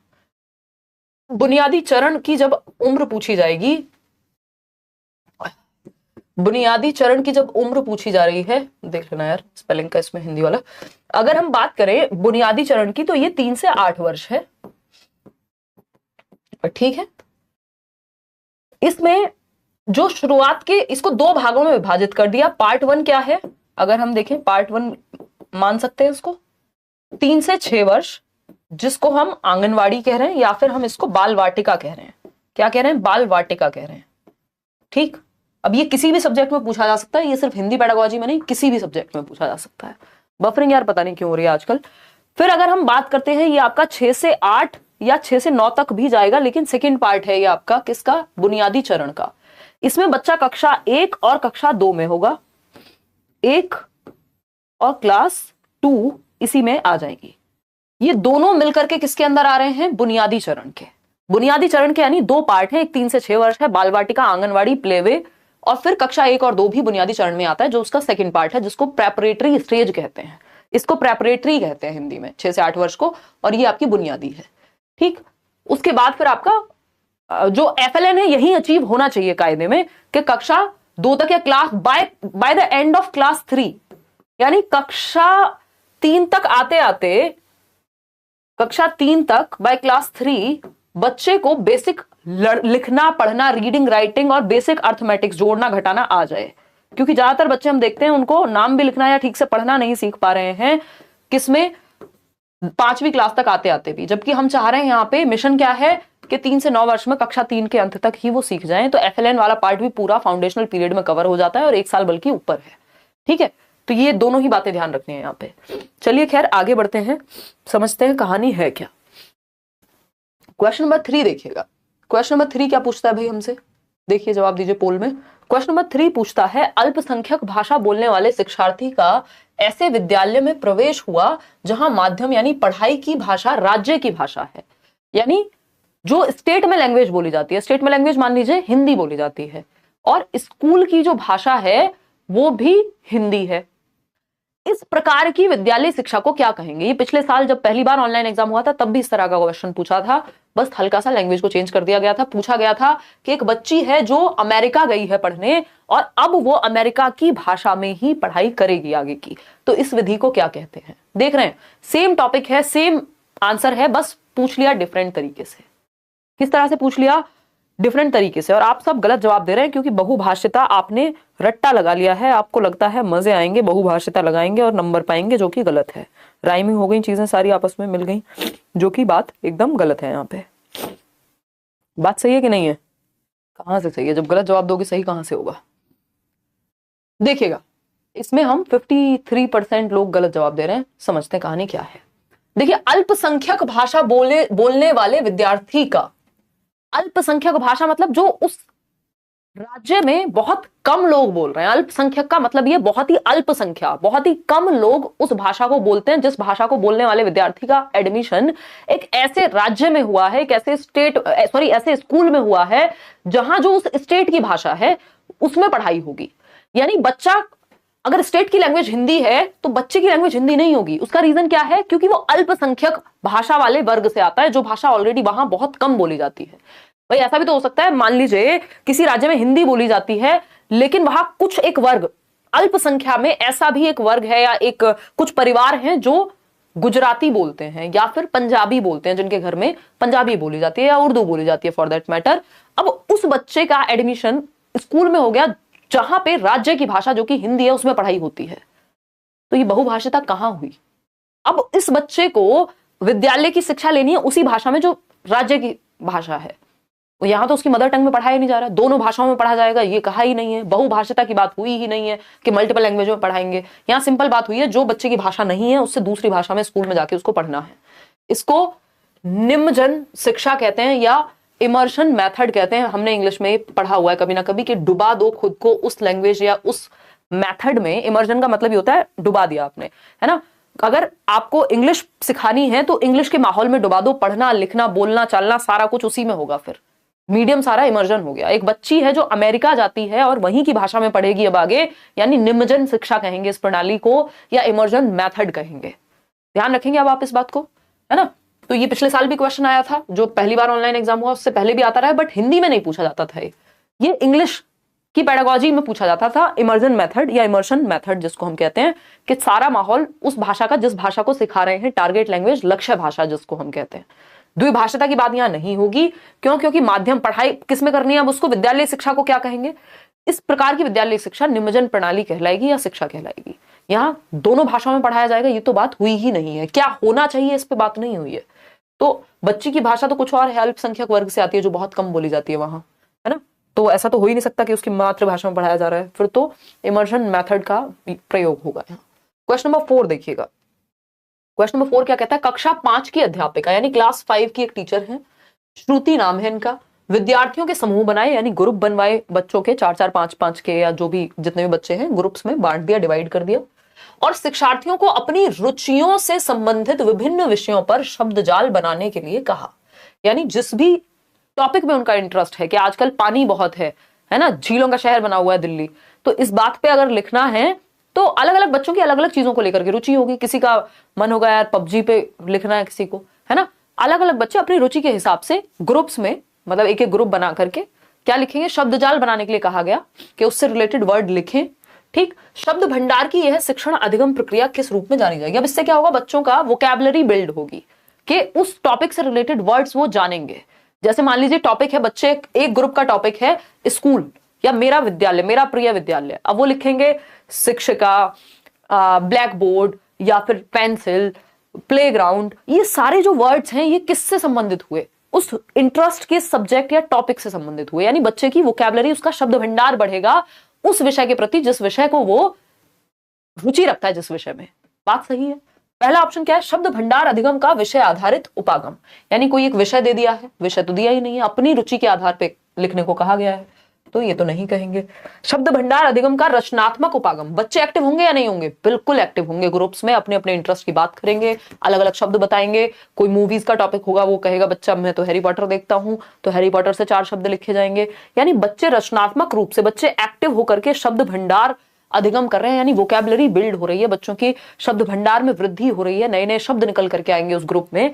A: बुनियादी चरण की जब उम्र पूछी जाएगी, बुनियादी चरण की जब उम्र पूछी जा रही है, देख लेना यार स्पेलिंग का इसमें हिंदी वाला। अगर हम बात करें बुनियादी चरण की तो ये 3 से 8 वर्ष है, ठीक है। इसमें जो शुरुआत के, इसको 2 भागों में विभाजित कर दिया। पार्ट 1 क्या है? अगर हम देखें पार्ट 1 मान सकते हैं इसको 3 से 6 वर्ष, जिसको हम आंगनवाड़ी कह रहे हैं, या फिर हम इसको बाल वाटिका कह रहे हैं। क्या कह रहे हैं? बाल वाटिका कह रहे हैं, ठीक। अब ये किसी भी सब्जेक्ट में पूछा जा सकता है, ये सिर्फ हिंदी पेडागोजी में नहीं, किसी भी सब्जेक्ट में पूछा जा सकता है। बफरिंग यार पता नहीं क्यों हो रही है आजकल। फिर अगर हम बात करते हैं, ये आपका 6 से 8 या 6 से 9 तक भी जाएगा, लेकिन सेकेंड पार्ट है ये आपका किसका? बुनियादी चरण का। इसमें बच्चा कक्षा 1 और कक्षा 2 में होगा, 1 और क्लास 2 इसी में आ जाएगी। ये दोनों मिलकर के किसके अंदर आ रहे हैं? बुनियादी चरण के। बुनियादी चरण के यानी 2 पार्ट हैं, एक 3 से 6 वर्ष है, बाल वाटिका, आंगनवाड़ी, प्लेवे, और फिर कक्षा 1 और 2 भी बुनियादी चरण में आता है, जो उसका सेकंड पार्ट है, जिसको प्रेपरेटरी स्टेज कहते हैं। इसको प्रेपरेटरी कहते हैं हिंदी में, 6 से 8 वर्ष को, और ये आपकी बुनियादी है, ठीक। उसके बाद फिर आपका जो एफएलएन है, यही अचीव होना चाहिए कायदे में, कि कक्षा 2 तक या class by the end of class 3, यानी कक्षा 3 तक आते आते, कक्षा 3 तक बाय क्लास 3 बच्चे को बेसिक लिखना, पढ़ना, रीडिंग, राइटिंग और बेसिक अर्थमेटिक्स, जोड़ना, घटाना आ जाए। क्योंकि ज्यादातर बच्चे हम देखते हैं उनको नाम भी लिखना या ठीक से पढ़ना नहीं सीख पा रहे हैं, किसमें? 5वीं क्लास तक आते आते भी। जबकि हम चाह रहे हैं यहाँ पे मिशन क्या है कि 3 से 9 वर्ष में कक्षा 3 के अंत तक ही वो सीख जाएं। तो एफएलएन वाला पार्ट भी पूरा फाउंडेशनल पीरियड में कवर हो जाता है, और 1 साल बल्कि ऊपर है, ठीक है। तो ये दोनों ही बातें ध्यान रखनी है यहाँ पे। चलिए खैर आगे बढ़ते हैं, समझते हैं कहानी है क्या। क्वेश्चन नंबर 3 देखिएगा। क्वेश्चन नंबर 3 क्या पूछता है भाई हमसे? देखिए जवाब दीजिए पोल में। क्वेश्चन नंबर 3 पूछता है, अल्पसंख्यक भाषा बोलने वाले शिक्षार्थी का ऐसे विद्यालय में प्रवेश हुआ जहां माध्यम यानी पढ़ाई की भाषा राज्य की भाषा है, यानी जो स्टेट में लैंग्वेज बोली जाती है, स्टेट में लैंग्वेज मान लीजिए हिंदी बोली जाती है, और स्कूल की जो भाषा है वो भी हिंदी है। इस प्रकार की विद्यालय शिक्षा को क्या कहेंगे? ये पिछले साल जब पहली बार ऑनलाइन एग्जाम हुआ था तब भी इस तरह का क्वेश्चन पूछा था, बस हल्का सा लैंग्वेज को चेंज कर दिया गया था। पूछा गया था कि एक बच्ची है जो अमेरिका गई है पढ़ने, और अब वो अमेरिका की भाषा में ही पढ़ाई करेगी आगे की, तो इस विधि को क्या कहते हैं? देख रहे हैं, सेम टॉपिक है, सेम आंसर है, बस पूछ लिया डिफरेंट तरीके से। किस तरह से पूछ लिया? डिफरेंट तरीके से। और आप सब गलत जवाब दे रहे हैं, क्योंकि बहुभाषिता आपने रट्टा लगा लिया है। आपको लगता है मजे आएंगे, बहुभाषिता लगाएंगे और नंबर पाएंगे, जो कि गलत है। राइमिंग हो गई, चीजें सारी आपस में मिल गई, जो कि बात एकदम गलत है। यहाँ पे बात सही है कि नहीं है? कहां से सही है? जब गलत जवाब दोगे सही कहां से होगा? देखिएगा, इसमें हम 53% लोग गलत जवाब दे रहे हैं। समझते हैं कहानी क्या है। देखिए, अल्पसंख्यक भाषा बोलने वाले विद्यार्थी का, अल्पसंख्यक भाषा मतलब जो उस राज्य में बहुत कम लोग बोल रहे हैं। अल्पसंख्यक का मतलब ये बहुत ही अल्प संख्या, बहुत ही कम लोग उस भाषा को बोलते हैं, जिस भाषा को बोलने वाले विद्यार्थी का एडमिशन एक ऐसे राज्य में हुआ है, एक ऐसे ऐसे स्कूल में हुआ है जहां जो उस स्टेट की भाषा है उसमें पढ़ाई होगी। यानी बच्चा, अगर स्टेट की लैंग्वेज हिंदी है तो बच्चे की लैंग्वेज हिंदी नहीं होगी। उसका रीजन क्या है? क्योंकि वो अल्पसंख्यक भाषा वाले वर्ग से आता है, जो भाषा ऑलरेडी वहां बहुत कम बोली जाती है। भाई ऐसा भी तो हो सकता है, मान लीजिए किसी राज्य में हिंदी बोली जाती है, लेकिन वहां कुछ एक वर्ग, अल्प संख्या में ऐसा भी एक वर्ग है या एक कुछ परिवार हैं जो गुजराती बोलते हैं या फिर पंजाबी बोलते हैं, जिनके घर में पंजाबी बोली जाती है या उर्दू बोली जाती है फॉर दैट मैटर। अब उस बच्चे का एडमिशन स्कूल में हो गया जहां पे राज्य की भाषा जो कि हिंदी है उसमें पढ़ाई होती है, तो ये बहुभाषिता कहां हुई? अब इस बच्चे को विद्यालय की शिक्षा लेनी है उसी भाषा में जो राज्य की भाषा है। यहां तो उसकी मदर टंग में पढ़ाया नहीं जा रहा, दोनों भाषाओं में पढ़ा जाएगा, ये कहा ही नहीं है। बहुभाषिता की बात हुई ही नहीं है कि मल्टीपल लैंग्वेज में पढ़ाएंगे। यहां सिंपल बात हुई है, जो बच्चे की भाषा नहीं है उससे दूसरी भाषा में स्कूल में जाके उसको पढ़ना है। इसको निम्नजन शिक्षा कहते हैं या इमर्शन मेथड कहते हैं। हमने इंग्लिश में पढ़ा हुआ है कभी ना कभी कि डुबा दो खुद को उस लैंग्वेज या उस मेथड में। इमर्जन का मतलब ही होता है डुबा दिया आपने, है ना। अगर आपको इंग्लिश सिखानी है तो इंग्लिश के माहौल में डुबा दो, पढ़ना लिखना बोलना चलना सारा कुछ उसी में होगा, फिर मीडियम सारा इमर्जन हो गया। एक बच्ची है जो अमेरिका जाती है और वहीं की भाषा में पढ़ेगी अब आगे, यानी निम्नजन शिक्षा कहेंगे इस प्रणाली को या इमर्जन मेथड कहेंगे। ध्यान रखेंगे अब आप इस बात को, है ना। तो ये पिछले साल भी क्वेश्चन आया था, जो पहली बार ऑनलाइन एग्जाम हुआ उससे पहले भी आता रहा है, बट हिंदी में नहीं पूछा जाता था। ये इंग्लिश की पेडागोजी में पूछा जाता था, इमर्जन मेथड या इमर्शन मेथड जिसको हम कहते हैं, कि सारा माहौल उस भाषा का जिस भाषा को सिखा रहे हैं, टारगेट लैंग्वेज लक्ष्य भाषा जिसको हम कहते हैं। द्विभाषिता की बात यहां नहीं होगी, क्यों? क्योंकि माध्यम पढ़ाई किसमें करनी है, अब उसको विद्यालय शिक्षा को क्या कहेंगे। इस प्रकार की विद्यालय शिक्षा निम्नजन प्रणाली कहलाएगी या शिक्षा कहलाएगी। यहाँ दोनों भाषाओं में पढ़ाया जाएगा, ये तो बात हुई ही नहीं है। क्या होना चाहिए इस पे बात नहीं हुई है। तो बच्ची की भाषा तो कुछ और है, अल्पसंख्यक वर्ग से आती है जो बहुत कम बोली जाती है वहां, है ना। तो ऐसा तो हो ही नहीं सकता कि उसकी मातृभाषा में पढ़ाया जा रहा है, फिर तो इमर्शन मेथड का प्रयोग होगा। क्वेश्चन नंबर 4 देखिएगा। क्वेश्चन नंबर 4 क्या कहता है, कक्षा 5 की अध्यापिका यानी क्लास 5 की एक टीचर है, श्रुति नाम है इनका, विद्यार्थियों के समूह बनाए यानी ग्रुप बनवाए, बच्चों के 4-4 5-5 के या जो भी जितने भी बच्चे हैं ग्रुप्स में बांट दिया, डिवाइड कर दिया, और शिक्षार्थियों को अपनी रुचियों से संबंधित विभिन्न विषयों पर शब्द जाल बनाने के लिए कहा। यानी जिस भी टॉपिक में उनका इंटरेस्ट है, कि आजकल पानी बहुत है ना, झीलों का शहर बना हुआ है दिल्ली, तो इस बात पे अगर लिखना है तो अलग अलग बच्चों की अलग अलग चीजों को लेकर के रुचि होगी। किसी का मन होगा यार पबजी पे लिखना है किसी को, है ना। अलग अलग बच्चे अपनी रुचि के हिसाब से ग्रुप्स में, मतलब एक एक ग्रुप बना करके क्या लिखेंगे, शब्द जाल बनाने के लिए कहा गया कि उससे रिलेटेड वर्ड लिखें। ठीक, शब्द भंडार की यह शिक्षण अधिगम प्रक्रिया किस रूप में जानी जाएगी। अब इससे क्या होगा, बच्चों का वोकैबुलरी बिल्ड होगी कि उस टॉपिक से रिलेटेड वर्ड्स वो जानेंगे। जैसे मान लीजिए टॉपिक है, बच्चे एक ग्रुप का टॉपिक है स्कूल या मेरा विद्यालय, मेरा प्रिय विद्यालय, अब वो लिखेंगे शिक्षिका, ब्लैक बोर्ड या फिर पेंसिल, प्लेग्राउंड। ये सारे जो वर्ड्स हैं ये किससे संबंधित हुए, उस इंटरेस्ट के सब्जेक्ट या टॉपिक से संबंधित हुए। यानी बच्चे की वोकैबुलरी, उसका शब्द भंडार बढ़ेगा उस विषय के प्रति जिस विषय को वो रुचि रखता है, जिस विषय में। बात सही है। पहला ऑप्शन क्या है, शब्द भंडार अधिगम का विषय आधारित उपागम। यानी कोई एक विषय दे दिया है, विषय तो दिया ही नहीं है, अपनी रुचि के आधार पर लिखने को कहा गया है, तो ये तो नहीं कहेंगे। शब्द भंडार अधिगम का रचनात्मक उपागम, बच्चे एक्टिव होंगे या नहीं होंगे, बिल्कुल एक्टिव होंगे, ग्रुप्स में अपने अपने इंटरेस्ट की बात करेंगे, अलग अलग शब्द बताएंगे। कोई मूवीज का टॉपिक होगा, वो कहेगा बच्चा मैं तो हैरी पॉटर देखता हूं, तो हैरी पॉटर से 4 शब्द लिखे जाएंगे। यानी बच्चे रचनात्मक रूप से, बच्चे एक्टिव होकर के शब्द भंडार अधिगम कर रहे हैं, यानी वोकैबुलरी बिल्ड हो रही है, बच्चों की शब्द भंडार में वृद्धि हो रही है, नए नए शब्द निकल करके आएंगे उस ग्रुप में।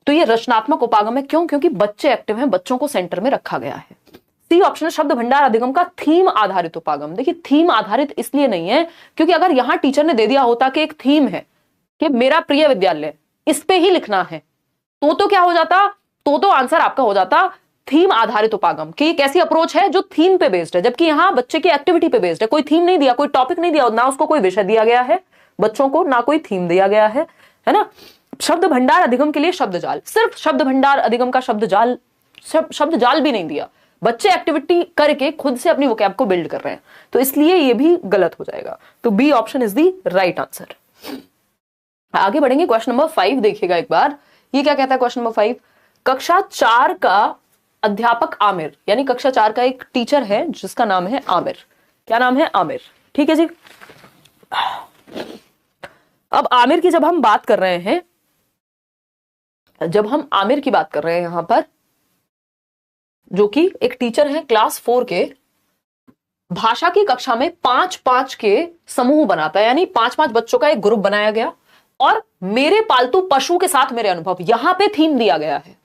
A: तो ये रचनात्मक उपागम है। क्यों? क्योंकि बच्चे एक्टिव हैं, बच्चों को सेंटर में रखा गया है। सी ऑप्शन है शब्द भंडार अधिगम का थीम आधारित उपागम। देखिए थीम आधारित इसलिए नहीं है क्योंकि अगर यहां टीचर ने दे दिया होता कि एक थीम है कि मेरा प्रिय विद्यालय, इस पे ही लिखना है, तो क्या हो जाता, तो आंसर आपका हो जाता थीम आधारित उपागम, कि एक ऐसी अप्रोच है जो थीम पे बेस्ड है, जबकि यहां बच्चे की एक्टिविटी पे बेस्ड है। कोई थीम नहीं दिया, कोई टॉपिक नहीं दिया, ना उसको कोई विषय दिया गया है बच्चों को, ना कोई थीम दिया गया है ना। शब्द भंडार अधिगम के लिए शब्द जाल, सिर्फ शब्द भंडार अधिगम का शब्द जाल भी नहीं दिया, बच्चे एक्टिविटी करके खुद से अपनी वोकैब को बिल्ड कर रहे हैं, तो इसलिए ये भी गलत हो जाएगा। तो B option is the right answer. आगे बढ़ेंगे, क्वेश्चन नंबर 5 देखिएगा एक बार। ये क्या कहता है क्वेश्चन नंबर 5, कक्षा 4 का अध्यापक आमिर, यानी कक्षा 4 का एक टीचर है जिसका नाम है आमिर। क्या नाम है? आमिर। ठीक है जी। अब आमिर की जब हम बात कर रहे हैं, आमिर की बात कर रहे हैं यहां पर, जो कि एक टीचर है क्लास 4 के, भाषा की कक्षा में 5-5 के समूह बनाता है, यानी 5-5 बच्चों का एक ग्रुप बनाया गया, और मेरे पालतू पशु के साथ मेरे अनुभव, यहां पे थीम दिया गया है।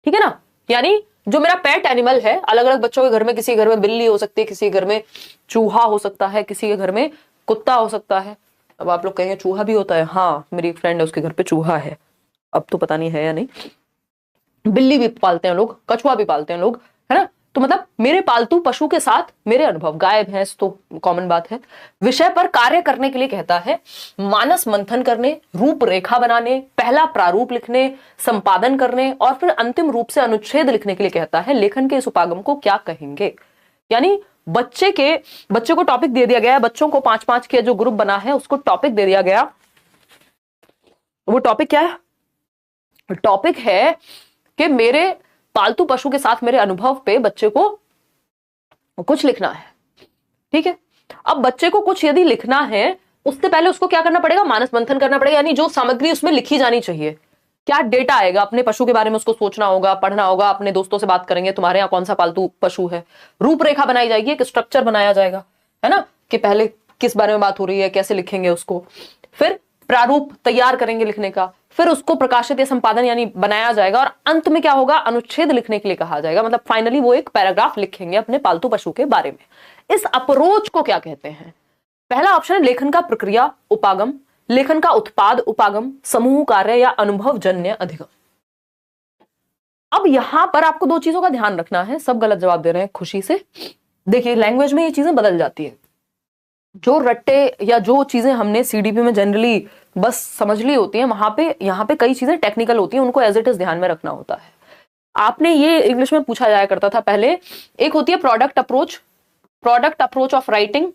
A: ठीक है ना, यानी जो मेरा पेट एनिमल है, अलग अलग बच्चों के घर में, किसी के घर में बिल्ली हो सकती है, किसी के घर में चूहा हो सकता है, किसी के घर में कुत्ता हो सकता है। अब आप लोग कहेंगे चूहा भी होता है, हाँ मेरी एक फ्रेंड है उसके घर पे चूहा है, अब तो पता नहीं है या नहीं। बिल्ली भी पालते हैं लोग, कछुआ भी पालते हैं लोग, है ना। तो मतलब मेरे पालतू पशु के साथ मेरे अनुभव, गाय भैंस तो कॉमन बात है। विषय पर कार्य करने के लिए कहता है, मानस मंथन करने, रूपरेखा बनाने, पहला प्रारूप लिखने, संपादन करने, और फिर अंतिम रूप से अनुच्छेद लिखने के लिए कहता है। लेखन के इस उपागम को क्या कहेंगे? यानी बच्चे को टॉपिक दे दिया गया है, बच्चों को 5-5 के जो ग्रुप बना है उसको टॉपिक दे दिया गया। वो टॉपिक क्या है? टॉपिक है कि मेरे पालतू पशु के साथ मेरे अनुभव पे बच्चे को कुछ लिखना है। ठीक है, अब बच्चे को कुछ यदि लिखना है, उससे पहले उसको क्या करना पड़ेगा, मानस मंथन करना पड़ेगा, यानी जो सामग्री उसमें लिखी जानी चाहिए, क्या डेटा आएगा, अपने पशु के बारे में उसको सोचना होगा, पढ़ना होगा, अपने दोस्तों से बात करेंगे तुम्हारे यहाँ कौन सा पालतू पशु है, रूपरेखा बनाई जाएगी, एक स्ट्रक्चर बनाया जाएगा, है ना, कि पहले किस बारे में बात हो रही है, कैसे लिखेंगे उसको, फिर प्रारूप तैयार करेंगे लिखने का, फिर उसको प्रकाशित या संपादन यानी बनाया जाएगा, और अंत में क्या होगा, अनुच्छेद लिखने के लिए कहा जाएगा, मतलब फाइनली वो एक पैराग्राफ लिखेंगे अपने पालतू पशु के बारे में। इस अप्रोच को क्या कहते हैं? पहला ऑप्शन है लेखन का प्रक्रिया उपागम, लेखन का उत्पाद उपागम, समूह कार्य या अनुभव जन्य अधिगम। अब यहां पर आपको दो चीजों का ध्यान रखना है, सब गलत जवाब दे रहे हैं खुशी से। देखिए लैंग्वेज में ये चीजें बदल जाती है, जो रट्टे या जो चीजें हमने सीडीपी में जनरली बस समझ ली होती हैं, वहां पे यहाँ पे कई चीजें टेक्निकल होती हैं, उनको एज इट इज ध्यान में रखना होता है। आपने ये इंग्लिश में पूछा जाया करता था पहले, एक होती है product approach of writing,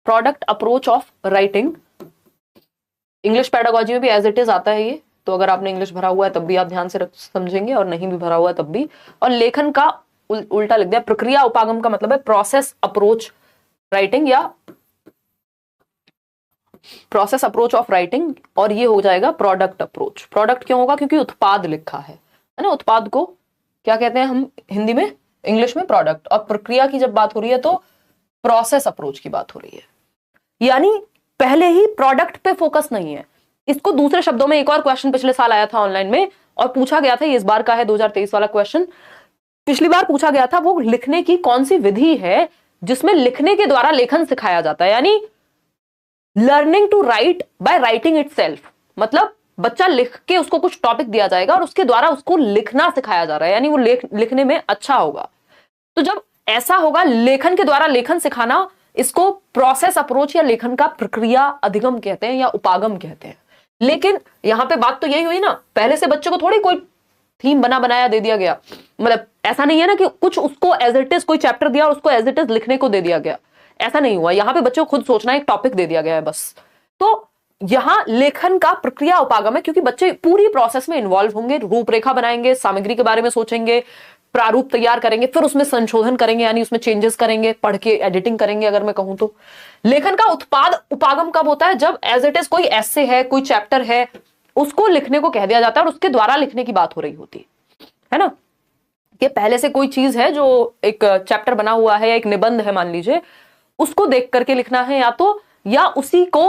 A: product approach of writing. English pedagogy में भी एज इट इज आता है ये, तो अगर आपने इंग्लिश भरा हुआ है तब भी आप ध्यान से समझेंगे, और नहीं भी भरा हुआ है तब भी। और लेखन का उल्टा लिख दिया, प्रक्रिया उपागम का मतलब है प्रोसेस अप्रोच राइटिंग या प्रोसेस अप्रोच ऑफ राइटिंग, और ये हो जाएगा प्रोडक्ट अप्रोच। प्रोडक्ट क्यों होगा, क्योंकि उत्पाद लिखा है ना, उत्पाद को क्या कहते हैं हम हिंदी में, इंग्लिश में प्रोडक्ट। और प्रक्रिया की जब बात हो रही है तो प्रोसेस अप्रोच की बात हो रही है, यानी पहले ही प्रोडक्ट पे फोकस नहीं है। इसको दूसरे शब्दों में, एक और क्वेश्चन पिछले साल आया था ऑनलाइन में और पूछा गया था, ये इस बार का है 2023 वाला क्वेश्चन, पिछली बार पूछा गया था वो लिखने की कौन सी विधि है जिसमें लिखने के द्वारा लेखन सिखाया जाता है, यानी learning to write by writing itself. मतलब बच्चा लिख के, उसको कुछ टॉपिक दिया जाएगा और उसके द्वारा उसको लिखना सिखाया जा रहा है, यानी वो लिखने में अच्छा होगा। तो जब ऐसा होगा, लेखन के द्वारा लेखन सिखाना, इसको प्रोसेस अप्रोच या लेखन का प्रक्रिया अधिगम कहते हैं या उपागम कहते हैं। लेकिन यहां पे बात तो यही हुई ना, पहले से बच्चे को थोड़ी कोई थीम बनाया दे दिया गया, मतलब ऐसा नहीं है ना कि कुछ उसको एज इट इज कोई चैप्टर दिया और उसको एज इट इज लिखने को दे दिया गया, ऐसा नहीं हुआ। यहां पे बच्चे को खुद सोचना, एक टॉपिक दे दिया गया है बस। तो यहां लेखन का प्रक्रिया उपागम है, क्योंकि बच्चे पूरी प्रोसेस में इन्वॉल्व होंगे, रूपरेखा बनाएंगे, सामग्री के बारे में सोचेंगे, प्रारूप तैयार करेंगे, फिर उसमें संशोधन करेंगे, यानी उसमें चेंजेस करेंगे, पढ़ के एडिटिंग करेंगे अगर मैं कहूं तो। लेखन का उत्पाद उपागम कब होता है, जब एज इट इज कोई एसे है, कोई चैप्टर है, उसको लिखने को कह दिया जाता है और उसके द्वारा लिखने की बात हो रही होती है ना, कि पहले से कोई चीज है जो एक चैप्टर बना हुआ है या एक निबंध है मान लीजिए, उसको देख करके लिखना है, या उसी को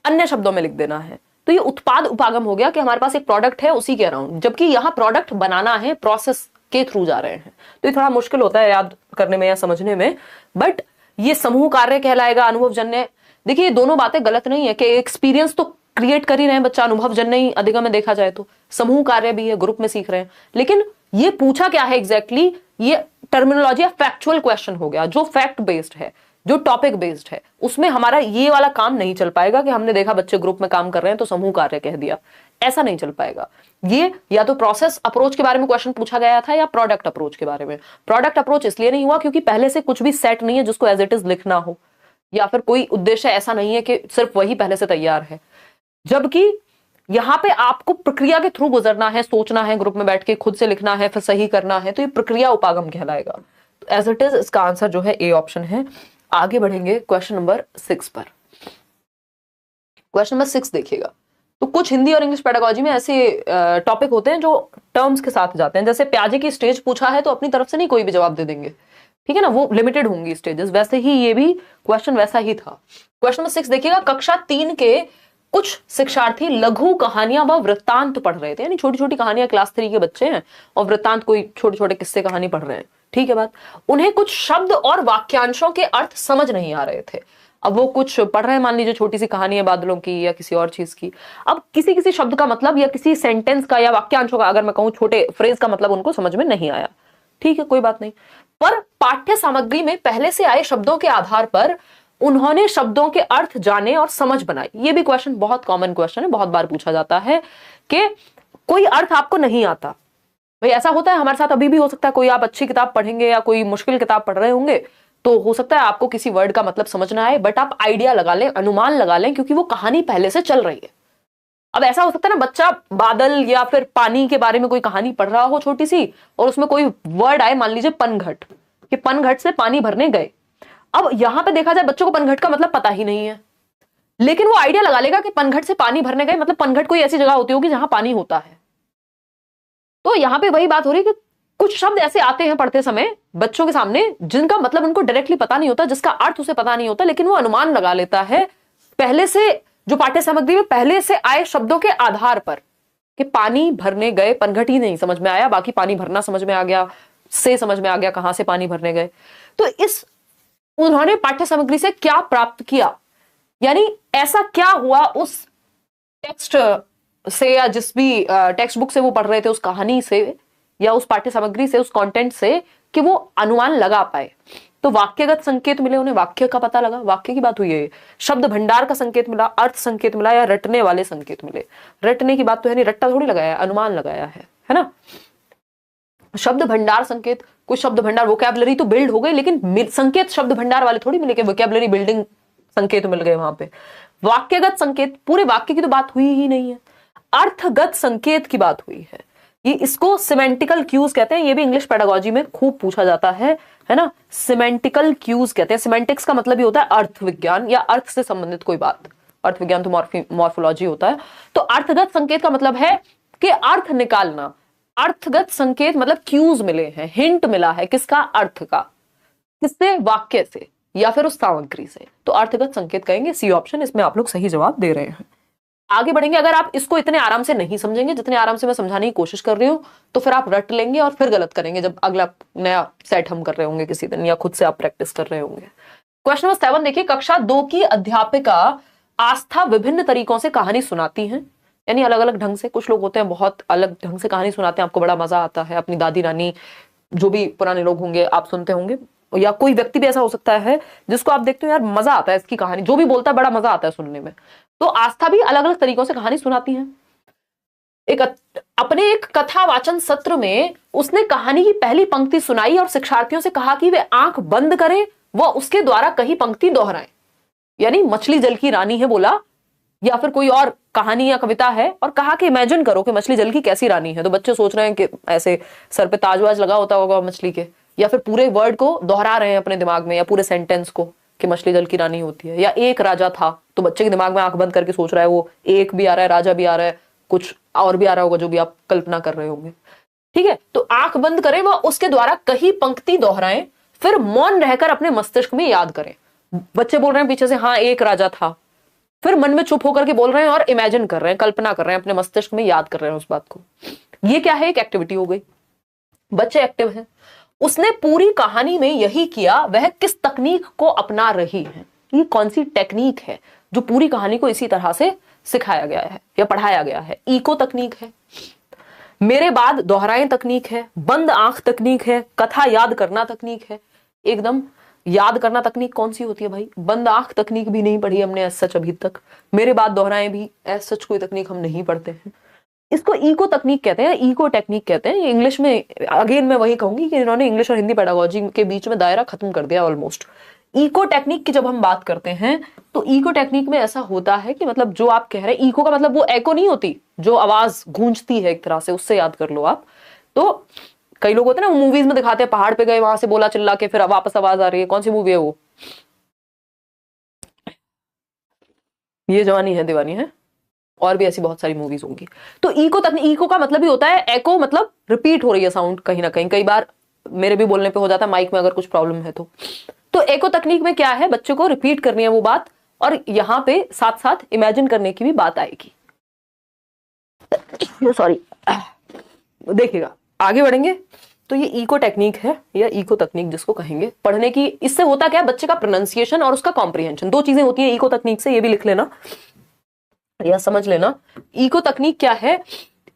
A: अन्य शब्दों में लिख देना है। तो ये उत्पाद उपागम हो गया कि हमारे पास एक प्रोडक्ट है, उसी के अराउंड, जबकि यहां प्रोडक्ट बनाना है, प्रोसेस के थ्रू जा रहे हैं। तो ये थोड़ा मुश्किल होता है याद करने में या समझने में, बट ये समूह कार्य कहलाएगा, अनुभव जन्य। देखिए ये दोनों बातें गलत नहीं है कि एक्सपीरियंस तो क्रिएट कर ही रहे हैं बच्चा, अनुभव जन्य ही अधिगम में देखा जाए तो, समूह कार्य भी है, ग्रुप में सीख रहे हैं। लेकिन ये पूछा क्या है एग्जैक्टली, ये टर्मिनोलॉजी या फैक्चुअल क्वेश्चन हो गया, जो फैक्ट बेस्ड है, जो टॉपिक बेस्ड है, उसमें हमारा ये वाला काम नहीं चल पाएगा कि हमने देखा बच्चे ग्रुप में काम कर रहे हैं तो समूह कार्य कह दिया, ऐसा नहीं चल पाएगा। ये या तो प्रोसेस अप्रोच के बारे में क्वेश्चन पूछा गया था या प्रोडक्ट अप्रोच के बारे में। प्रोडक्ट अप्रोच इसलिए नहीं हुआ क्योंकि पहले से कुछ भी सेट नहीं है जिसको एज इट इज लिखना हो, या फिर कोई उद्देश्य ऐसा नहीं है कि सिर्फ वही पहले से तैयार है, जबकि यहां पे आपको प्रक्रिया के थ्रू गुजरना है, सोचना है, ग्रुप में बैठ के खुद से लिखना है, फिर सही करना है, तो ये प्रक्रिया उपागम कहलाएगा। एज इट इज इसका आंसर जो है ए ऑप्शन है। आगे बढ़ेंगे क्वेश्चन नंबर 6 पर। क्वेश्चन नंबर 6 देखिएगा, तो कुछ हिंदी और इंग्लिश पेडागोजी में ऐसे टॉपिक होते हैं जो टर्म्स के साथ जाते हैं। जैसे प्याजे की स्टेज पूछा है तो अपनी तरफ से नहीं कोई भी जवाब दे देंगे, ठीक है ना, वो लिमिटेड होंगी स्टेजेस, वैसे ही ये भी क्वेश्चन वैसा ही था। क्वेश्चन नंबर 6 देखिएगा, कक्षा 3 के कुछ शिक्षार्थी लघु कहानियां व वृत्तांत पढ़ रहे थे, यानी छोटी छोटी कहानियां, क्लास 3 के बच्चे हैं और वृत्तांत कोई छोटे छोटे किस्से कहानी पढ़ रहे हैं, ठीक है बात। उन्हें कुछ शब्द और वाक्यांशों के अर्थ समझ नहीं आ रहे थे। अब वो कुछ पढ़ रहे हैं, मान लीजिए छोटी सी कहानी है बादलों की या किसी और चीज की, अब किसी किसी शब्द का मतलब या किसी सेंटेंस का या वाक्यांशों का, अगर मैं कहूं छोटे फ्रेज का मतलब उनको समझ में नहीं आया, ठीक है कोई बात नहीं, पर पाठ्य सामग्री में पहले से आए शब्दों के आधार पर उन्होंने शब्दों के अर्थ जाने और समझ बनाई। ये भी क्वेश्चन बहुत कॉमन क्वेश्चन है, बहुत बार पूछा जाता है कि कोई अर्थ आपको नहीं आता। भाई ऐसा होता है, हमारे साथ अभी भी हो सकता है, कोई आप अच्छी किताब पढ़ेंगे या कोई मुश्किल किताब पढ़ रहे होंगे तो हो सकता है आपको किसी वर्ड का मतलब समझ ना आए, बट आप आइडिया लगा लें, अनुमान लगा लें, क्योंकि वो कहानी पहले से चल रही है। अब ऐसा हो सकता है ना, बच्चा बादल या फिर पानी के बारे में कोई कहानी पढ़ रहा हो छोटी सी, और उसमें कोई वर्ड आए, मान लीजिए पनघट, कि पनघट से पानी भरने गए। अब यहां पे देखा जाए बच्चों को पनघट का मतलब पता ही नहीं है, लेकिन वो आइडिया लगा लेगा कि पनघट से पानी भरने गए मतलब पनघट कोई ऐसी जगह होती होगी जहां पानी होता है। तो यहां पे वही बात हो रही है कि कुछ शब्द ऐसे आते हैं पढ़ते समय बच्चों के सामने जिनका मतलब उनको डायरेक्टली पता नहीं होता, जिसका अर्थ उसे पता नहीं होता, लेकिन वो अनुमान लगा लेता है पहले से, जो पाठ्य सामग्री में पहले से आए शब्दों के आधार पर, कि पानी भरने गए, पनघट ही नहीं समझ में आया, बाकी पानी भरना समझ में आ गया, से समझ में आ गया कहां से पानी भरने गए। तो इस उन्होंने पाठ्य सामग्री से क्या प्राप्त किया, यानी ऐसा क्या हुआ उस टेक्स्ट से या जिस भी टेक्स्ट बुक से वो पढ़ रहे थे, उस कहानी से या उस पाठ्य सामग्री से, उस कंटेंट से, कि वो अनुमान लगा पाए। तो वाक्यगत संकेत मिले उन्हें, वाक्य का पता लगा, वाक्य की बात हुई है, शब्द भंडार का संकेत मिला, अर्थ संकेत मिला, या रटने वाले संकेत मिले। रटने की बात तो है नहीं, रट्टा थोड़ी लगाया, अनुमान लगाया है ना। शब्द भंडार संकेत, कुछ शब्द भंडार वोकैबुलरी तो बिल्ड हो गई, लेकिन संकेत शब्द भंडार वाले थोड़ी मिले कि वोकैबुलरी बिल्डिंग संकेत मिल गए वहां पे। वाक्यगत संकेत, पूरे वाक्य की तो बात हुई ही नहीं है। अर्थगत संकेत की बात हुई है, ये इसको सिमेंटिकल क्यूज कहते हैं, ये भी इंग्लिश पेडागोजी में खूब पूछा जाता है ना। सिमेंटिकल क्यूज कहते हैं, सिमेंटिक्स का मतलब ही होता है अर्थ विज्ञान या अर्थ से संबंधित कोई बात, अर्थ विज्ञान तो मॉर्फोलॉजी होता है। तो अर्थगत संकेत का मतलब है कि अर्थ निकालना। अर्थगत संकेत मतलब क्यूज मिले हैं, हिंट मिला है, किसका, अर्थ का, किससे, वाक्य से या फिर उस सामग्री से, तो अर्थगत संकेत कहेंगे। सी ऑप्शन, इसमें आप लोग सही जवाब दे रहे हैं। आगे बढ़ेंगे, अगर आप इसको इतने आराम से नहीं समझेंगे जितने आराम से मैं समझाने की कोशिश कर रही हूं, तो फिर आप रट लेंगे और फिर गलत करेंगे जब अगला नया सेट हम कर रहे होंगे किसी दिन, या खुद से आप प्रैक्टिस कर रहे होंगे। क्वेश्चन नंबर 7 देखिए, कक्षा 2 की अध्यापिका आस्था विभिन्न तरीकों से कहानी सुनाती हैं, यानी अलग अलग ढंग से। कुछ लोग होते हैं बहुत अलग ढंग से कहानी सुनाते हैं, आपको बड़ा मजा आता है, अपनी दादी नानी जो भी पुराने लोग होंगे आप सुनते होंगे, या कोई व्यक्ति भी ऐसा हो सकता है जिसको आप देखते हो यार मजा आता है इसकी कहानी, जो भी बोलता है बड़ा मजा आता है सुनने में। तो आस्था भी अलग अलग तरीकों से कहानी सुनाती है। अपने एक कथा वाचन सत्र में उसने कहानी की पहली पंक्ति सुनाई और शिक्षार्थियों से कहा कि वे आंख बंद करें व उसके द्वारा कही पंक्ति दोहराएं। यानी मछली जल की रानी है बोला, या फिर कोई और कहानी या कविता है, और कहा कि इमेजिन करो कि मछली जल की कैसी रानी है। तो बच्चे सोच रहे हैं कि ऐसे सर पे ताजवाज लगा होता होगा मछली के, या फिर पूरे वर्ड को दोहरा रहे हैं अपने दिमाग में, या पूरे सेंटेंस को कि मछली जल की रानी होती है। या एक राजा था, तो बच्चे के दिमाग में आंख बंद करके सोच रहा है वो एक भी आ रहा है, राजा भी आ रहा है, कुछ और भी आ रहा होगा जो भी आप कल्पना कर रहे होंगे। ठीक है, तो आंख बंद करें व उसके द्वारा कही पंक्ति दोहराएं, फिर मौन रहकर अपने मस्तिष्क में याद करें। बच्चे बोल रहे हैं पीछे से हाँ एक राजा था, फिर मन में चुप होकर के बोल रहे हैं और इमेजिन कर रहे हैं, कल्पना कर रहे हैं, अपने मस्तिष्क में याद कर रहे हैं उस बात को। ये क्या है, एक एक्टिविटी हो गई, बच्चे एक्टिव हैं। उसने पूरी कहानी में यही किया, वह किस तकनीक को अपना रही है, ये कौन सी टेक्निक है जो पूरी कहानी को इसी तरह से सिखाया गया है या पढ़ाया गया है। इको तकनीक है, मेरे बाद दोहराएं तकनीक है, बंद आंख तकनीक है, कथा याद करना तकनीक है। एकदम याद करना तकनीक कौन सी होती है भाई, बंद आंख तकनीक भी नहीं पढ़ी हमने एज सच अभी तक, मेरे बाद दोहराएं भी एज सच कोई तकनीक हम नहीं पढ़ते हैं। इसको इको तकनीक कहते हैं, इको टेक्निक कहते हैं। ये इंग्लिश में, अगेन मैं वही कहूंगी कि इन्होंने इंग्लिश और हिंदी पेडागोजी के बीच में दायरा खत्म कर दिया ऑलमोस्ट। इको टेक्निक की जब हम बात करते हैं तो इको टेक्निक में ऐसा होता है कि मतलब जो आप कह रहे हैं, इको का मतलब वो एको नहीं होती जो आवाज गूंजती है एक तरह से, उससे याद कर लो आप। तो कई लोग होते हैं ना, मूवीज में दिखाते हैं पहाड़ पे गए, वहां से बोला चिल्ला के फिर वापस आवाज आ रही है। कौन सी मूवी है वो, ये जवानी है दीवानी है, और भी ऐसी बहुत सारी मूवीज होंगी। तो इको तकनीक, इको का मतलब ही होता है एको, मतलब रिपीट हो रही है साउंड कहीं ना कहीं। कई बार मेरे भी बोलने पे हो जाता है माइक में अगर कुछ प्रॉब्लम है तो एको तकनीक में क्या है, बच्चों को रिपीट करनी है वो बात, और यहां पे साथ साथ इमेजिन करने की भी बात आएगी। सॉरी, देखिएगा आगे बढ़ेंगे। तो ये इको टेक्निक है या इको तकनीक जिसको कहेंगे पढ़ने की। इससे होता क्या है, बच्चे का प्रोनाउंसिएशन और उसका कॉम्प्रिहेंशन, दो चीजें होती है इको तकनीक से, ये भी लिख लेना या समझ लेना। इको तकनीक क्या है,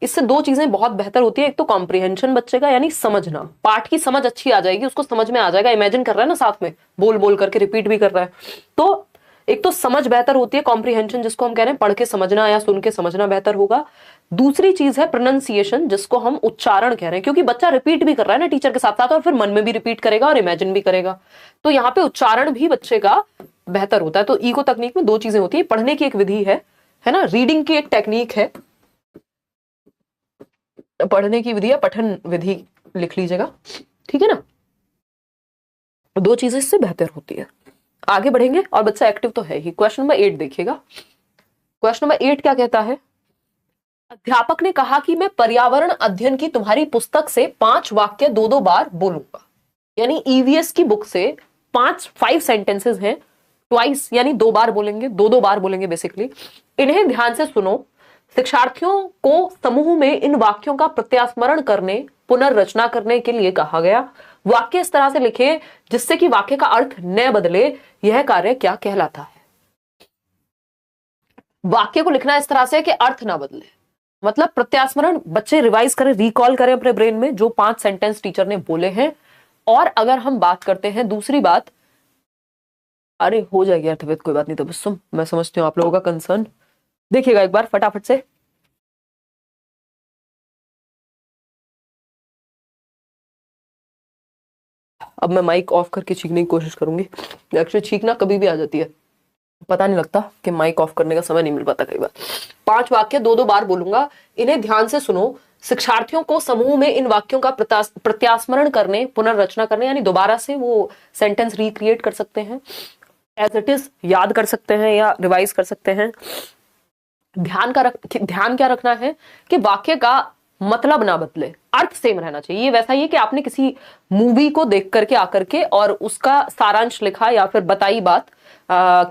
A: इससे दो चीजें बहुत बेहतर होती है। एक तो कॉम्प्रिहेंशन बच्चे का, यानी समझना, पाठ की समझ अच्छी आ जाएगी, उसको समझ में आ जाएगा, इमेजिन कर रहा है ना साथ में, बोल बोल करके रिपीट भी कर रहा है। तो एक तो समझ बेहतर होती है, कॉम्प्रिहेंशन जिसको हम कह रहे हैं पढ़ के समझना या सुन के समझना बेहतर होगा। दूसरी चीज है प्रोनाउंसिएशन, जिसको हम उच्चारण कह रहे हैं, क्योंकि बच्चा रिपीट भी कर रहा है ना टीचर के साथ साथ, और फिर मन में भी रिपीट करेगा और इमेजिन भी करेगा। तो यहाँ पे उच्चारण भी बच्चे का बेहतर होता है। तो इको तकनीक में दो चीजें होती है, पढ़ने की एक विधि है है ना। रीडिंग की एक टेक्निक है, पढ़ने की विधि है, पठन विधि लिख लीजिएगा, ठीक है ना। दो चीजें इससे बेहतर होती है। आगे बढ़ेंगे और बच्चा एक्टिव तो है ही। क्वेश्चन नंबर 8 देखिएगा। क्वेश्चन नंबर 8 क्या कहता है? अध्यापक ने कहा कि मैं पर्यावरण अध्ययन की तुम्हारी पुस्तक से 5 वाक्य 2-2 बार बोलूंगा। यानी ईवीएस की बुक से 5 सेंटेंसेस हैं, ट्वाइस यानी 2 बार बोलेंगे, 2-2 बार बोलेंगे बेसिकली। इन्हें ध्यान से सुनो। शिक्षार्थियों को समूह में इन वाक्यों का प्रत्यास्मरण करने, पुनर्रचना करने के लिए कहा गया। वाक्य इस तरह से लिखे जिससे कि वाक्य का अर्थ न बदले। यह कार्य क्या कहलाता है? वाक्य को लिखना इस तरह से कि अर्थ ना बदले, मतलब प्रत्यास्मरण। बच्चे रिवाइज करें, रिकॉल करें अपने ब्रेन में जो 5 सेंटेंस टीचर ने बोले हैं। और अगर हम बात करते हैं दूसरी बात, अरे हो जाएगी यार तबियत, कोई बात नहीं। तबस्सुम, मैं समझती हूँ आप लोगों का कंसर्न। देखिएगा एक बार फटाफट से। अब मैं माइक ऑफ करके छींकने की कोशिश करूंगी। एक्चुअली छींकना कभी भी आ जाती है, पता नहीं लगता कि माइक ऑफ करने का समय नहीं मिल पाता कई बार। 5 वाक्य 2-2 बार बोलूंगा, इन्हें ध्यान से सुनो। शिक्षार्थियों को समूह में इन वाक्यों का प्रत्यास्मरण करने, पुनर्रचना करने, यानी दोबारा से वो सेंटेंस रिक्रिएट कर सकते हैं, एज इट इज याद कर सकते हैं या रिवाइज कर सकते हैं। ध्यान क्या रखना है कि वाक्य का मतलब ना बदले, अर्थ सेम रहना चाहिए। ये वैसा ही है कि आपने किसी मूवी को देख करके आकर के और उसका सारांश लिखा या फिर बताई बात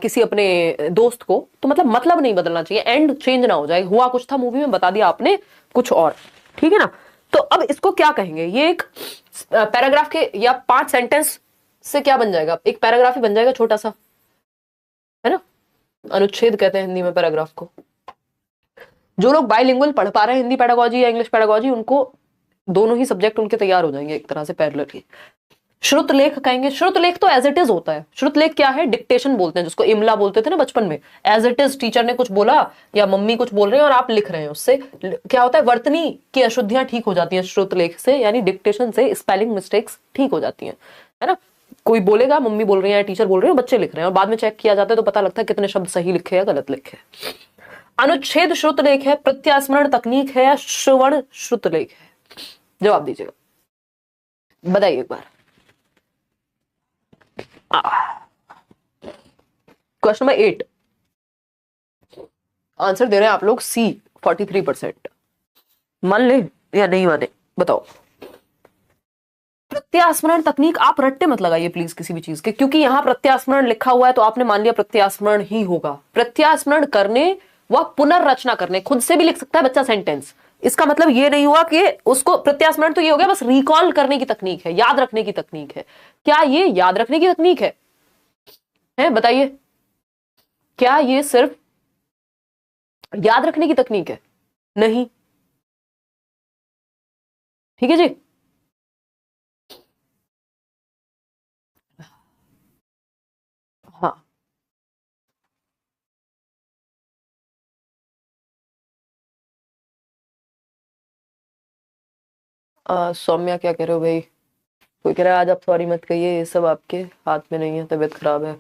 A: किसी अपने दोस्त को, तो मतलब नहीं बदलना चाहिए, एंड चेंज ना हो जाए। हुआ कुछ था मूवी में, बता दिया आपने कुछ और, ठीक है ना। तो अब इसको क्या कहेंगे? ये एक पैराग्राफ के या 5 सेंटेंस से क्या बन जाएगा? एक पैराग्राफ ही बन जाएगा छोटा सा, है ना। अनुच्छेद कहते हैं हिंदी में पैराग्राफ को। जो लोग बाइलिंगुअल पढ़ पा रहे हैं, हिंदी पेडागोजी या इंग्लिश पेडागोजी, उनको दोनों ही सब्जेक्ट उनके तैयार हो जाएंगे एक तरह से पैरेलली। श्रुत लेख कहेंगे। श्रुत लेख तो एज इट इज होता है। श्रुत लेख क्या है? डिक्टेशन बोलते हैं जिसको, इमला बोलते थे ना बचपन में। एज इट इज टीचर ने कुछ बोला या मम्मी कुछ बोल रहे हैं और आप लिख रहे हैं, उससे क्या होता है? वर्तनी की अशुद्धियां ठीक हो जाती हैं श्रुत लेख से, यानी डिक्टेशन से स्पेलिंग मिस्टेक्स ठीक हो जाती हैं, है ना। कोई बोलेगा, मम्मी बोल रही है, टीचर बोल रहे हैं, बच्चे लिख रहे हैं, और बाद में चेक किया जाता है तो पता लगता है कितने शब्द सही लिखे या गलत लिखे। अनुच्छेद श्रुत लेख है, प्रत्यास्मरण तकनीक है, या श्रवण श्रुत लेख है? जवाब दीजिएगा, बताइए एक बार। क्वेश्चन नंबर 8 आंसर दे रहे हैं आप लोग सी 43%। मान ले या नहीं माने, बताओ। प्रत्यास्मरण तकनीक आप रट्टे मत लगाइए प्लीज किसी भी चीज के, क्योंकि यहां प्रत्यास्मरण लिखा हुआ है तो आपने मान लिया प्रत्यास्मरण ही होगा। प्रत्यास्मरण करने व पुनर्रचना करने, खुद से भी लिख सकता है बच्चा सेंटेंस। इसका मतलब ये नहीं हुआ कि उसको प्रत्यास्मरण, तो ये हो गया बस रिकॉल करने की तकनीक है, याद रखने की तकनीक है। क्या ये याद रखने की तकनीक है बताइए? क्या ये सिर्फ याद रखने की तकनीक है? नहीं, ठीक है जी। हाँ, सौम्या क्या कह रहे हो भाई? कोई कह रहा है आज आप सॉरी मत कहिए, ये सब आपके हाथ में नहीं है, तबीयत खराब है,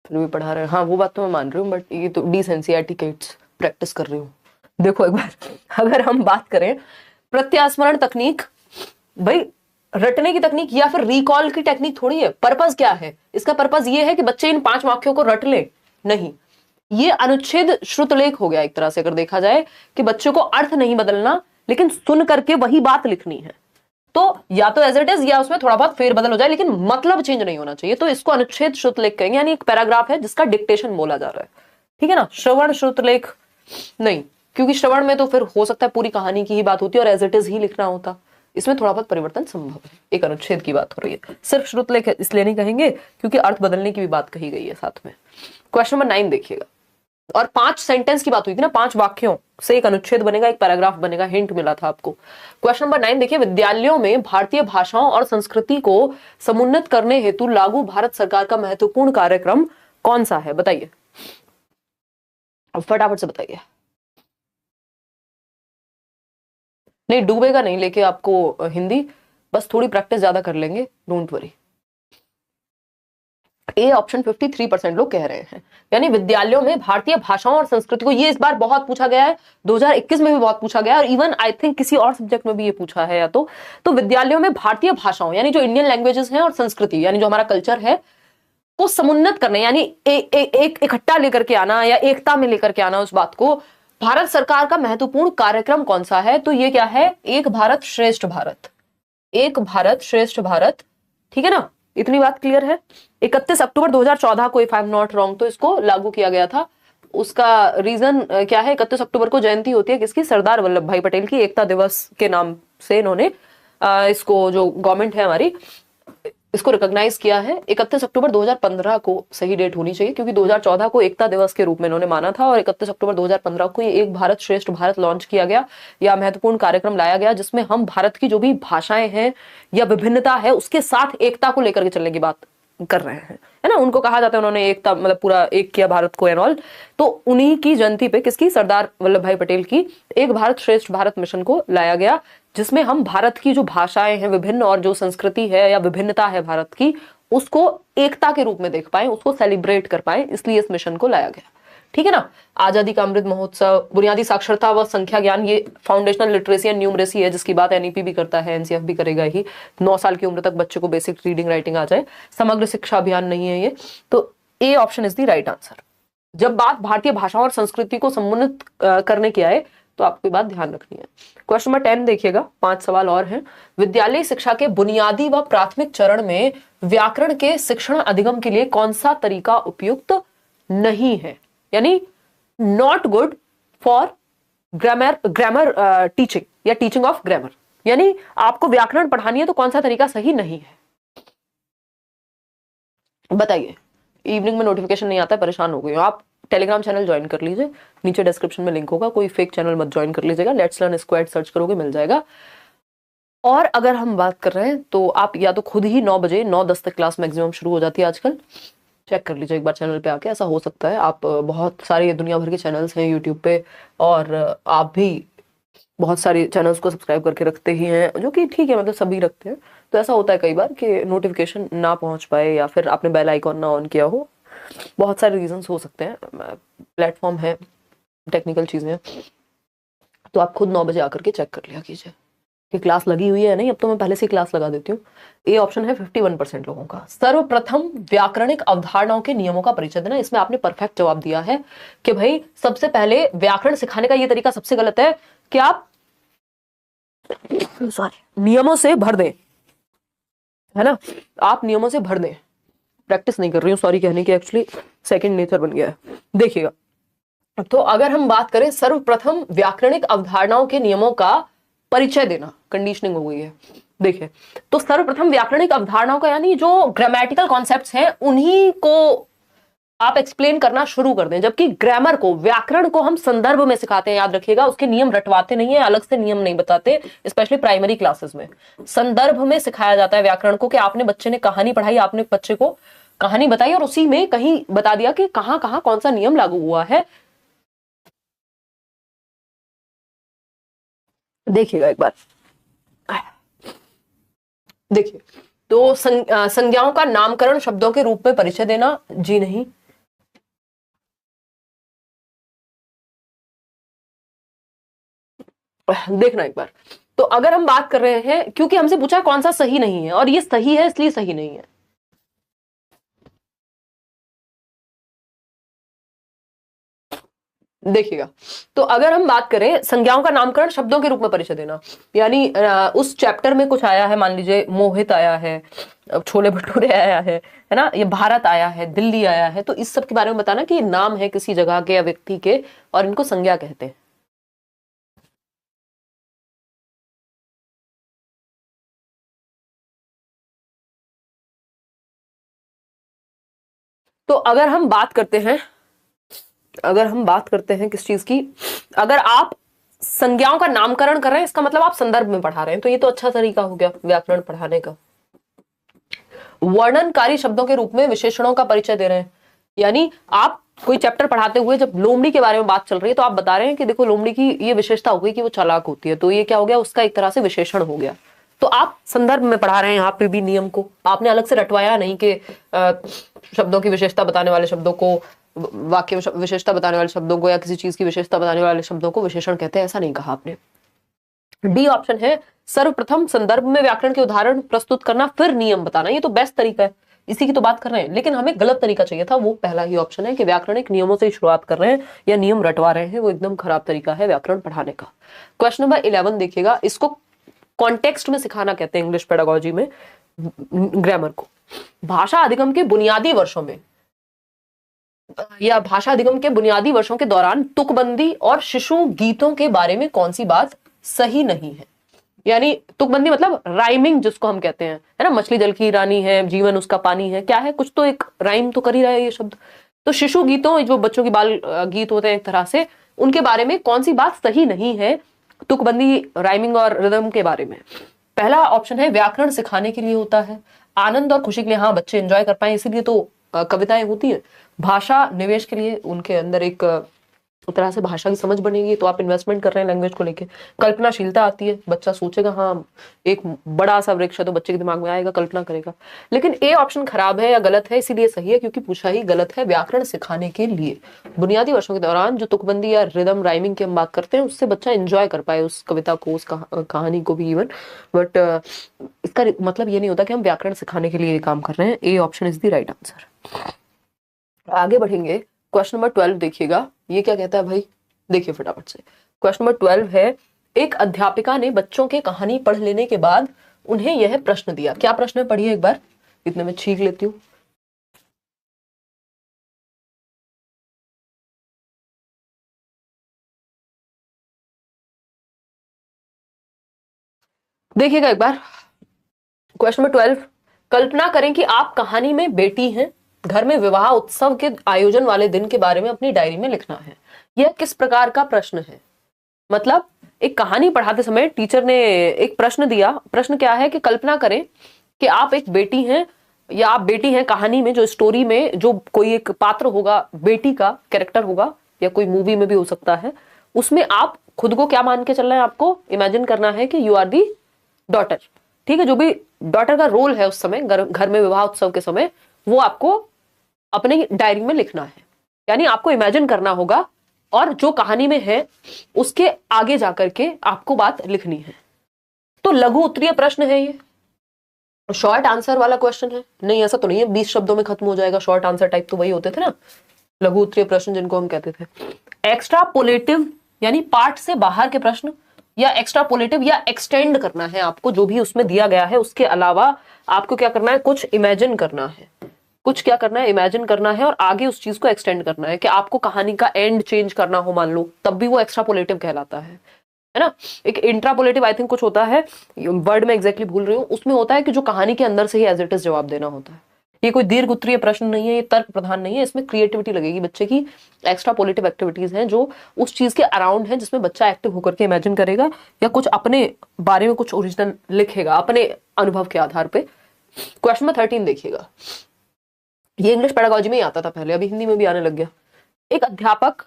A: फिर भी पढ़ा रहे हैं। हाँ वो बात तो मैं मान रही हूँ, बट ये तो डिसेंसिटी किड्स प्रैक्टिस कर रही हूँ। देखो एक बार, अगर हम बात करें प्रत्यास्मरण तकनीक, भाई रटने की तकनीक या फिर रिकॉल की टेक्निक थोड़ी है। पर्पस क्या है इसका? पर्पस ये है कि बच्चे इन 5 वाक्यों को रट ले, नहीं। ये अनुच्छेद श्रुतलेख हो गया एक तरह से, अगर देखा जाए कि बच्चों को अर्थ नहीं बदलना, लेकिन सुन करके वही बात लिखनी है। तो या तो एज इट इज या उसमें थोड़ा बहुत फेरबदल हो जाए, लेकिन मतलब चेंज नहीं होना चाहिए। तो इसको अनुच्छेद श्रुतलेख कहेंगे, यानी एक पैराग्राफ है जिसका डिक्टेशन बोला जा रहा है, ठीक है ना। श्रवण श्रुतलेख नहीं, क्योंकि श्रवण में तो फिर हो सकता है पूरी कहानी की ही बात होती है और एज इट इज ही लिखना होता। इसमें थोड़ा बहुत परिवर्तन संभव है, एक अनुच्छेद की बात हो रही है। सिर्फ श्रुतलेख इसलिए नहीं कहेंगे क्योंकि अर्थ बदलने की भी बात कही गई है साथ में। क्वेश्चन नंबर 9 देखिएगा। और 5 सेंटेंस की बात हुई थी ना, 5 वाक्यों से एक अनुच्छेद बनेगा, एक पैराग्राफ बनेगा, हिंट मिला था आपको। क्वेश्चन नंबर 9 देखिए। विद्यालयों में भारतीय भाषाओं और संस्कृति को समुन्नत करने हेतु लागू भारत सरकार का महत्वपूर्ण कार्यक्रम कौन सा है? बताइए, अब फटाफट से बताइए। नहीं डूबेगा नहीं लेके आपको हिंदी, बस थोड़ी प्रैक्टिस ज्यादा कर लेंगे, डोंट वरी। ए ऑप्शन 53% लोग कह रहे हैं। यानी विद्यालयों में भारतीय भाषाओं और संस्कृति को, ये इस बार बहुत पूछा गया है, 2021 में भी बहुत पूछा गया है, और इवन आई थिंक किसी और सब्जेक्ट में भी ये पूछा है या तो विद्यालयों में भारतीय भाषाओं यानी जो इंडियन लैंग्वेजेस हैं और संस्कृति यानी जो हमारा कल्चर है को समुन्नत करने, यानी एक इकट्ठा लेकर के आना या एकता में लेकर के आना उस बात को, भारत सरकार का महत्वपूर्ण कार्यक्रम कौन सा है? तो ये क्या है? एक भारत श्रेष्ठ भारत। एक भारत श्रेष्ठ भारत, ठीक है ना? इतनी बात क्लियर है। 31 अक्टूबर 2014 को, if I am not wrong, तो इसको लागू किया गया था। उसका रीजन क्या है? 31 अक्टूबर को जयंती होती है किसकी? सरदार वल्लभ भाई पटेल की। एकता दिवस के नाम से इन्होंने इसको, जो गवर्नमेंट है हमारी, इसको रिकॉग्नाइज किया है। 31 अक्टूबर 2015 को सही डेट होनी चाहिए, क्योंकि 2014 को एकता दिवस के रूप में इन्होंने माना था, और 31 अक्टूबर 2015 को ये एक भारत श्रेष्ठ भारत लॉन्च किया गया, या महत्वपूर्ण कार्यक्रम लाया गया, जिसमें हम भारत की जो भी भाषाएं हैं या विभिन्नता है उसके साथ एकता को लेकर के चलने की बात कर रहे हैं, है ना? उनको कहा जाता है उन्होंने एकता, मतलब पूरा एक किया भारत को एंड ऑल। तो उन्हीं की जयंती पे, किसकी? सरदार वल्लभ भाई पटेल की एक भारत श्रेष्ठ भारत मिशन को लाया गया, जिसमें हम भारत की जो भाषाएं हैं विभिन्न और जो संस्कृति है या विभिन्नता है भारत की, उसको एकता के रूप में देख पाए, उसको सेलिब्रेट कर पाए, इसलिए इस मिशन को लाया गया। ठीक है ना? आजादी का अमृत महोत्सव, बुनियादी साक्षरता व संख्या ज्ञान, ये फाउंडेशनल लिटरेसी एंड न्यूमरेसी है, जिसकी बात एनईपी भी करता है, एनसीएफ भी करेगा ही। 9 साल की उम्र तक बच्चे को बेसिक रीडिंग राइटिंग आ जाए। समग्र शिक्षा अभियान नहीं है ये, तो A option is the right answer. जब बात भारतीय भाषाओं और संस्कृति को समुन्नत करने की आए तो आपको बात ध्यान रखनी है। क्वेश्चन नंबर 10 देखिएगा, 5 सवाल और हैं। विद्यालय शिक्षा के बुनियादी व प्राथमिक चरण में व्याकरण के शिक्षण अधिगम के लिए कौन सा तरीका उपयुक्त नहीं है? यानी not good for grammar teaching या टीचिंग ऑफ ग्रामर, यानी आपको व्याकरण पढ़ानी है तो कौन सा तरीका सही नहीं है? बताइए। इवनिंग में नोटिफिकेशन नहीं आता है, परेशान हो गई हो आप, टेलीग्राम चैनल ज्वाइन कर लीजिए, नीचे डिस्क्रिप्शन में लिंक होगा, कोई फेक चैनल मत ज्वाइन कर लीजिएगा, लेट्स लर्न स्क्वाड सर्च करोगे मिल जाएगा। और अगर हम बात कर रहे हैं तो आप या तो खुद ही 9 बजे 9:10 तक क्लास मैक्सिमम शुरू हो जाती है आजकल, चेक कर लीजिए एक बार चैनल पे आके, ऐसा हो सकता है। आप बहुत सारे दुनिया भर के चैनल्स हैं यूट्यूब पे, और आप भी बहुत सारे चैनल्स को सब्सक्राइब करके रखते ही हैं, जो कि ठीक है, मतलब सभी रखते हैं। तो ऐसा होता है कई बार कि नोटिफिकेशन ना पहुंच पाए या फिर आपने बेल आइकॉन ना ऑन किया हो, बहुत सारे रीजंस हो सकते हैं, प्लेटफॉर्म है, टेक्निकल चीजें, तो आप खुद 9 बजे आकर के चेक कर लिया कीजिए कि क्लास लगी हुई है नहीं। अब तो मैं पहले से ही क्लास लगा देती हूँ। ए ऑप्शन है 51% लोगों का। सर्वप्रथम व्याकरणिक अवधारणाओं के नियमों का परिचय देना, इसमें आपने परफेक्ट जवाब दिया है कि भाई सबसे पहले व्याकरण सिखाने का ये तरीका सबसे गलत है कि आप नियमों से भर दें, है ना? आप नियमों से भर दें। प्रैक्टिस नहीं कर रही हूँ, सॉरी कहने की, एक्चुअली सेकंड नेचर बन गया है। देखिएगा, तो अगर हम बात करें सर्वप्रथम व्याकरणिक अवधारणाओं के नियमों का परिचय देना, कंडीशनिंग हो गई है। देखिए, तो सर्वप्रथम व्याकरणिक अवधारणाओं का यानी जो ग्रामेटिकल कॉन्सेप्ट्स हैं उन्हीं को आप एक्सप्लेन करना शुरू कर दें, जबकि ग्रामर को, व्याकरण को हम संदर्भ में सिखाते हैं, याद रखिएगा, उसके नियम रटवाते नहीं है, अलग से नियम नहीं बताते, स्पेशली प्राइमरी क्लासेस में संदर्भ में सिखाया जाता है व्याकरण को। कि आपने, बच्चे ने कहानी पढ़ाई, आपने बच्चे को कहानी बताई और उसी में कहीं बता दिया कि कहां कहां कौन सा नियम लागू हुआ है। देखिएगा एक बार, देखिए, तो संज्ञाओं का नामकरण शब्दों के रूप में परिचय देना, जी नहीं। देखना एक बार, तो अगर हम बात कर रहे हैं, क्योंकि हमसे पूछा कौन सा सही नहीं है, और ये सही है इसलिए सही नहीं है। देखिएगा, तो अगर हम बात करें संज्ञाओं का नामकरण शब्दों के रूप में परिचय देना, यानी उस चैप्टर में कुछ आया है, मान लीजिए मोहित आया है, छोले भटूरे आया है ना, ये भारत आया है, दिल्ली आया है, तो इस सब के बारे में बताना कि ये नाम है किसी जगह के या व्यक्ति के, और इनको संज्ञा कहते हैं। तो अगर हम बात करते हैं, किस चीज की, अगर आप संज्ञाओं का नामकरण कर रहे हैं, इसका मतलब आप संदर्भ में पढ़ा रहे हैं, तो ये तो अच्छा तरीका हो गया व्याकरण पढ़ाने का। वर्णनकारी शब्दों के रूप में विशेषणों का परिचय दे रहे हैं, यानी आप कोई चैप्टर पढ़ाते हुए जब लोमड़ी के बारे में बात चल रही है तो आप बता रहे हैं कि देखो लोमड़ी की ये विशेषता हो गई कि वो चालाक होती है, तो ये क्या हो गया, उसका एक तरह से विशेषण हो गया। तो आप संदर्भ में पढ़ा रहे हैं, यहाँ पे भी नियम को आपने अलग से रटवाया नहीं कि शब्दों की विशेषता बताने वाले शब्दों को, वाक्य विशेषता बताने वाले शब्दों को, या किसी चीज की विशेषता बताने वाले शब्दों को विशेषण कहते हैं, ऐसा नहीं कहा आपने। डी ऑप्शन है सर्वप्रथम संदर्भ में व्याकरण के उदाहरण प्रस्तुत करना फिर नियम बताना। ये तो बेस्ट तरीका है, इसी की तो बात कर रहे हैं, लेकिन हमें गलत तरीका चाहिए था। वो पहला ही ऑप्शन है कि व्याकरणिक नियमों से शुरुआत कर रहे हैं या नियम रटवा रहे हैं, वो एकदम खराब तरीका है व्याकरण पढ़ाने का। क्वेश्चन नंबर 11 देखिएगा, इसको कॉन्टेक्स्ट में सिखाना कहते हैं इंग्लिश पेडागोजी में, ग्रामर को। भाषा अधिगम के बुनियादी वर्षों में या भाषा अधिगम के बुनियादी वर्षों के दौरान तुकबंदी और शिशु गीतों के बारे में कौन सी बात सही नहीं है। यानी तुकबंदी मतलब राइमिंग जिसको हम कहते हैं, है ना, मछली जल की रानी है, जीवन उसका पानी है, क्या है, कुछ तो एक राइम तो कर ही रहा है ये शब्द। तो शिशु गीतों, जो बच्चों की बाल गीत होते हैं एक तरह से, उनके बारे में कौन सी बात सही नहीं है तुकबंदी, राइमिंग और रिदम के बारे में। पहला ऑप्शन है व्याकरण सिखाने के लिए होता है, आनंद और खुशी के लिए, हाँ बच्चे एंजॉय कर पाए इसीलिए तो कविताएं होती है। भाषा निवेश के लिए, उनके अंदर एक तरह से भाषा की समझ बनेगी, तो आप इन्वेस्टमेंट कर रहे हैं लैंग्वेज को लेके। कल्पनाशीलता आती है, बच्चा सोचेगा हाँ एक बड़ा सा वृक्ष है, तो बच्चे के दिमाग में आएगा, कल्पना करेगा। लेकिन ए ऑप्शन खराब है या गलत है, इसीलिए सही है क्योंकि पूछा ही गलत है। व्याकरण सिखाने के लिए बुनियादी वर्षों के दौरान जो तुकबंदी या रिदम राइमिंग की हम बात करते हैं, उससे बच्चा एंजॉय कर पाए उस कविता को, उस कहानी को भी इवन। बट इसका मतलब ये नहीं होता कि हम व्याकरण सिखाने के लिए काम कर रहे हैं। A option is the right answer. आगे बढ़ेंगे, क्वेश्चन नंबर 12 देखिएगा, ये क्या कहता है भाई, देखिए फटाफट से। क्वेश्चन नंबर 12 है, एक अध्यापिका ने बच्चों के कहानी पढ़ लेने के बाद उन्हें यह प्रश्न दिया। क्या प्रश्न है, पढ़िए एक बार, इतने में छींक लेती हूँ। देखिएगा एक बार, क्वेश्चन नंबर 12, कल्पना करें कि आप कहानी में बेटी हैं, घर में विवाह उत्सव के आयोजन वाले दिन के बारे में अपनी डायरी में लिखना है। यह किस प्रकार का प्रश्न है। मतलब एक कहानी पढ़ाते समय टीचर ने एक प्रश्न दिया। प्रश्न क्या है कि कल्पना करें कि आप एक बेटी हैं या आप बेटी हैं, कहानी में जो स्टोरी में जो कोई एक पात्र होगा, बेटी का कैरेक्टर होगा, या कोई मूवी में भी हो सकता है, उसमें आप खुद को क्या मान के चलना है, आपको इमेजिन करना है कि यू आर दी डॉटर। ठीक है, जो भी डॉटर का रोल है उस समय घर में विवाह उत्सव के समय, वो आपको अपनी डायरी में लिखना है। यानी आपको इमेजिन करना होगा और जो कहानी में है उसके आगे जाकर के आपको बात लिखनी है। तो लघु उत्तरीय प्रश्न है ये, शॉर्ट आंसर वाला क्वेश्चन है नहीं, ऐसा तो नहीं है 20 शब्दों में खत्म हो जाएगा। शॉर्ट आंसर टाइप तो वही होते थे ना लघु उत्तरीय प्रश्न, जिनको हम कहते थे। एक्स्ट्रापोलेटिव यानी पार्ट से बाहर के प्रश्न, या एक्स्ट्रापोलेटिव या एक्सटेंड करना है आपको जो भी उसमें दिया गया है, उसके अलावा आपको क्या करना है, कुछ इमेजिन करना है, कुछ क्या करना है, इमेजिन करना है और आगे उस चीज को एक्सटेंड करना है। कि आपको कहानी का एंड चेंज करना हो मान लो, तब भी वो एक्स्ट्रापोलेटिव कहलाता है ना। एक इंट्रापोलेटिव आई थिंक कुछ होता है, वर्ड में एग्जैक्टली भूल रही हूँ, उसमें होता है कि जो कहानी के अंदर से ही एज इट इज जवाब देना होता है। ये कोई दीर्घ उत्तरीय प्रश्न नहीं है, ये तर्क प्रधान नहीं है, इसमें क्रिएटिविटी लगेगी बच्चे की। एक्स्ट्रापोलेटिव एक्टिविटीज हैं जो उस चीज के अराउंड है, जिसमें बच्चा एक्टिव होकर के इमेजिन करेगा या कुछ अपने बारे में कुछ ओरिजिनल लिखेगा अपने अनुभव के आधार पे। क्वेश्चन नंबर 13 देखिएगा, ये इंग्लिश पेडागोजी में ही आता था पहले, अभी हिंदी में भी आने लग गया। एक अध्यापक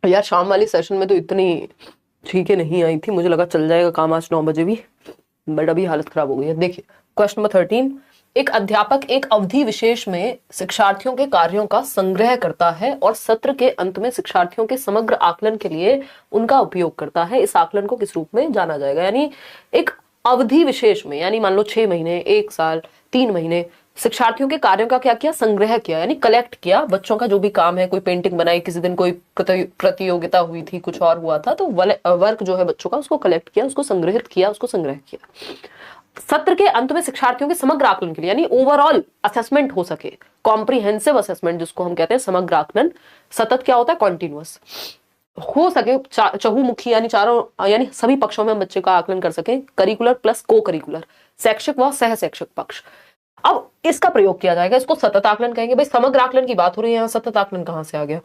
A: यार शाम वाली सेशन में तो इतनी चीखें नहीं आई थी, मुझे लगा चल जाएगा काम आज 9 बजे भी, बट अभी हालत खराब हो गई है। देखिए क्वेश्चन नंबर 13, एक अध्यापक एक अवधि विशेष में शिक्षार्थियों के कार्यों का संग्रह करता है और सत्र के अंत में शिक्षार्थियों के समग्र आकलन के लिए उनका उपयोग करता है। इस आकलन को किस रूप में जाना जाएगा। यानी एक अवधि विशेष में, यानी मान लो 6 महीने, 1 साल, 3 महीने, शिक्षार्थियों के कार्यों का क्या किया, संग्रह किया, यानी कलेक्ट किया। बच्चों का जो भी काम है, कोई पेंटिंग बनाई, किसी दिन कोई प्रतियोगिता हुई थी, कुछ और हुआ था, तो वर्क जो है बच्चों का, उसको कलेक्ट किया, उसको संग्रहित किया, उसको संग्रह किया। सत्र के अंत में शिक्षार्थियों के समग्र आकलन के लिए, यानी ओवरऑल असेसमेंट हो सके, कॉम्प्रिहेंसिव असेसमेंट जिसको हम कहते हैं, समग्र आकलन। सतत क्या होता है, कॉन्टिन्यूअस हो सके, चहुमुखी, यानी चारों, यानी सभी पक्षों में हम बच्चे का आकलन कर सके। करिकुलर प्लस को करिकुलर, शैक्षिक व सह शैक्षिक पक्ष। अब इसका प्रयोग किया जाएगा, इसको सतत आकलन कहेंगे। भाई समग्र आकलन की बात हो रही है, यहाँ सतत आकलन कहां से आ गया।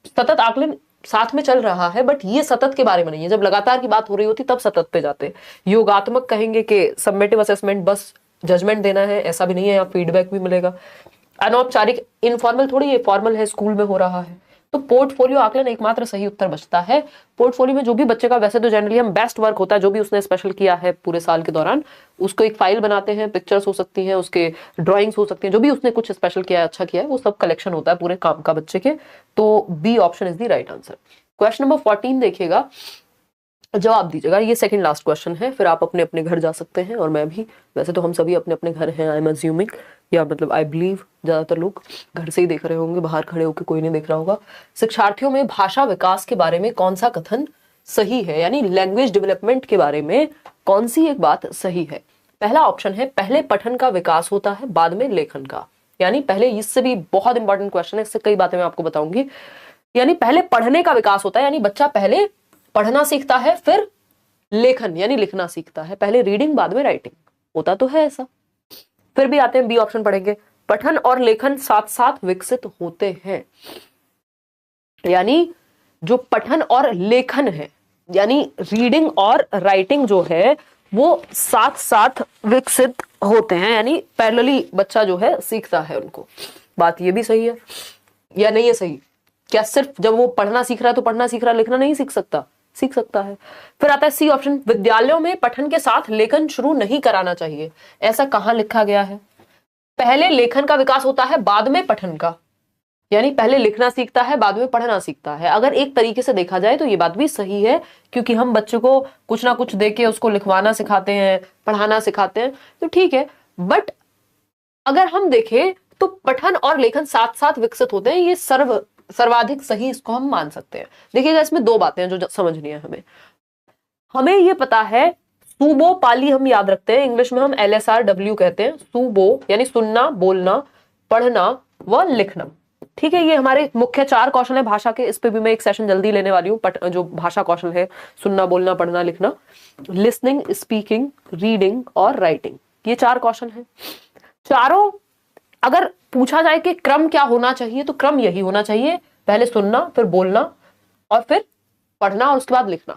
A: सतत आकलन साथ में चल रहा है, बट ये सतत के बारे में नहीं है। जब लगातार की बात हो रही होती तब सतत पे जाते। योगात्मक कहेंगे कि सबमिटिव असेसमेंट, बस जजमेंट देना है, ऐसा भी नहीं है, यहाँ फीडबैक भी मिलेगा। अनौपचारिक, इनफॉर्मल थोड़ी, ये फॉर्मल है, स्कूल में हो रहा है। तो पोर्टफोलियो आकलन एकमात्र सही उत्तर बचता है। पोर्टफोलियो में जो भी बच्चे का, वैसे तो जनरली हम बेस्ट वर्क होता है जो भी उसने स्पेशल किया है पूरे साल के दौरान, उसको एक फाइल बनाते हैं, पिक्चर्स हो सकती हैं, उसके ड्राइंग्स हो सकती हैं, जो भी उसने कुछ स्पेशल किया है, अच्छा किया है, वो सब कलेक्शन होता है पूरे काम का बच्चे के। तो B option is the right answer. Question number 14 देखिएगा, जवाब दीजिएगा। ये सेकंड लास्ट क्वेश्चन है, फिर आप अपने अपने घर जा सकते हैं और मैं भी। वैसे तो हम सभी अपने अपने घर हैं, आई एम अज्यूमिंग, या मतलब आई बिलीव ज्यादातर लोग घर से ही देख रहे होंगे, बाहर खड़े होकर कोई नहीं देख रहा होगा। शिक्षार्थियों में भाषा विकास के बारे में कौन सा कथन सही है, यानी लैंग्वेज डेवलपमेंट के बारे में कौन सी एक बात सही है। पहला ऑप्शन है, पहले पठन का विकास होता है बाद में लेखन का। यानी पहले, इससे भी बहुत इंपॉर्टेंट क्वेश्चन है, इससे कई बातें मैं आपको बताऊंगी। यानी पहले पढ़ने का विकास होता है, यानी बच्चा पहले पढ़ना सीखता है फिर लेखन यानी लिखना सीखता है। पहले रीडिंग बाद में राइटिंग, होता तो है ऐसा। फिर भी आते हैं, बी ऑप्शन पढ़ेंगे, पठन और लेखन साथ साथ विकसित होते हैं। यानी जो पठन और लेखन है, यानी रीडिंग और राइटिंग जो है वो साथ साथ विकसित होते हैं, यानी पैरेलली बच्चा जो है सीखता है उनको। बात ये भी सही है या नहीं है सही? क्या सिर्फ जब वो पढ़ना सीख रहा है तो पढ़ना सीख रहा है, लिखना नहीं सीख सकता? सीख सकता है। फिर आता है सी ऑप्शन, विद्यालयों में पठन के साथ लेखन शुरू नहीं कराना चाहिए। ऐसा कहां लिखा गया है? पहले लेखन का विकास होता है बाद में पठन का, यानी पहले लिखना सीखता है बाद में पढ़ना सीखता है। अगर एक तरीके से देखा जाए तो ये बात भी सही है, क्योंकि हम बच्चे को कुछ ना कुछ देके उसको लिखवाना सिखाते हैं, पढ़ाना सिखाते हैं, तो ठीक है। बट अगर हम देखें तो पठन और लेखन साथ साथ विकसित होते हैं, ये सर्वाधिक सही इसको हम मान सकते हैं। देखिएगा, इसमें दो बातें हैं जो समझनी है हमें ये पता है, सूबो पाली हम याद रखते हैं, इंग्लिश में हम LSRW कहते हैं। सूबो यानी सुनना, बोलना, पढ़ना व लिखना। ठीक है, ये हमारे मुख्य 4 कौशल है भाषा के। इस पे भी मैं एक सेशन जल्दी लेने वाली हूँ। जो भाषा कौशल है, सुनना, बोलना, पढ़ना, लिखना, लिसनिंग, स्पीकिंग, रीडिंग और राइटिंग, ये 4 कौशल हैं। चारों अगर पूछा जाए कि क्रम क्या होना चाहिए, तो क्रम यही होना चाहिए, पहले सुनना, फिर बोलना और फिर पढ़ना और उसके बाद लिखना।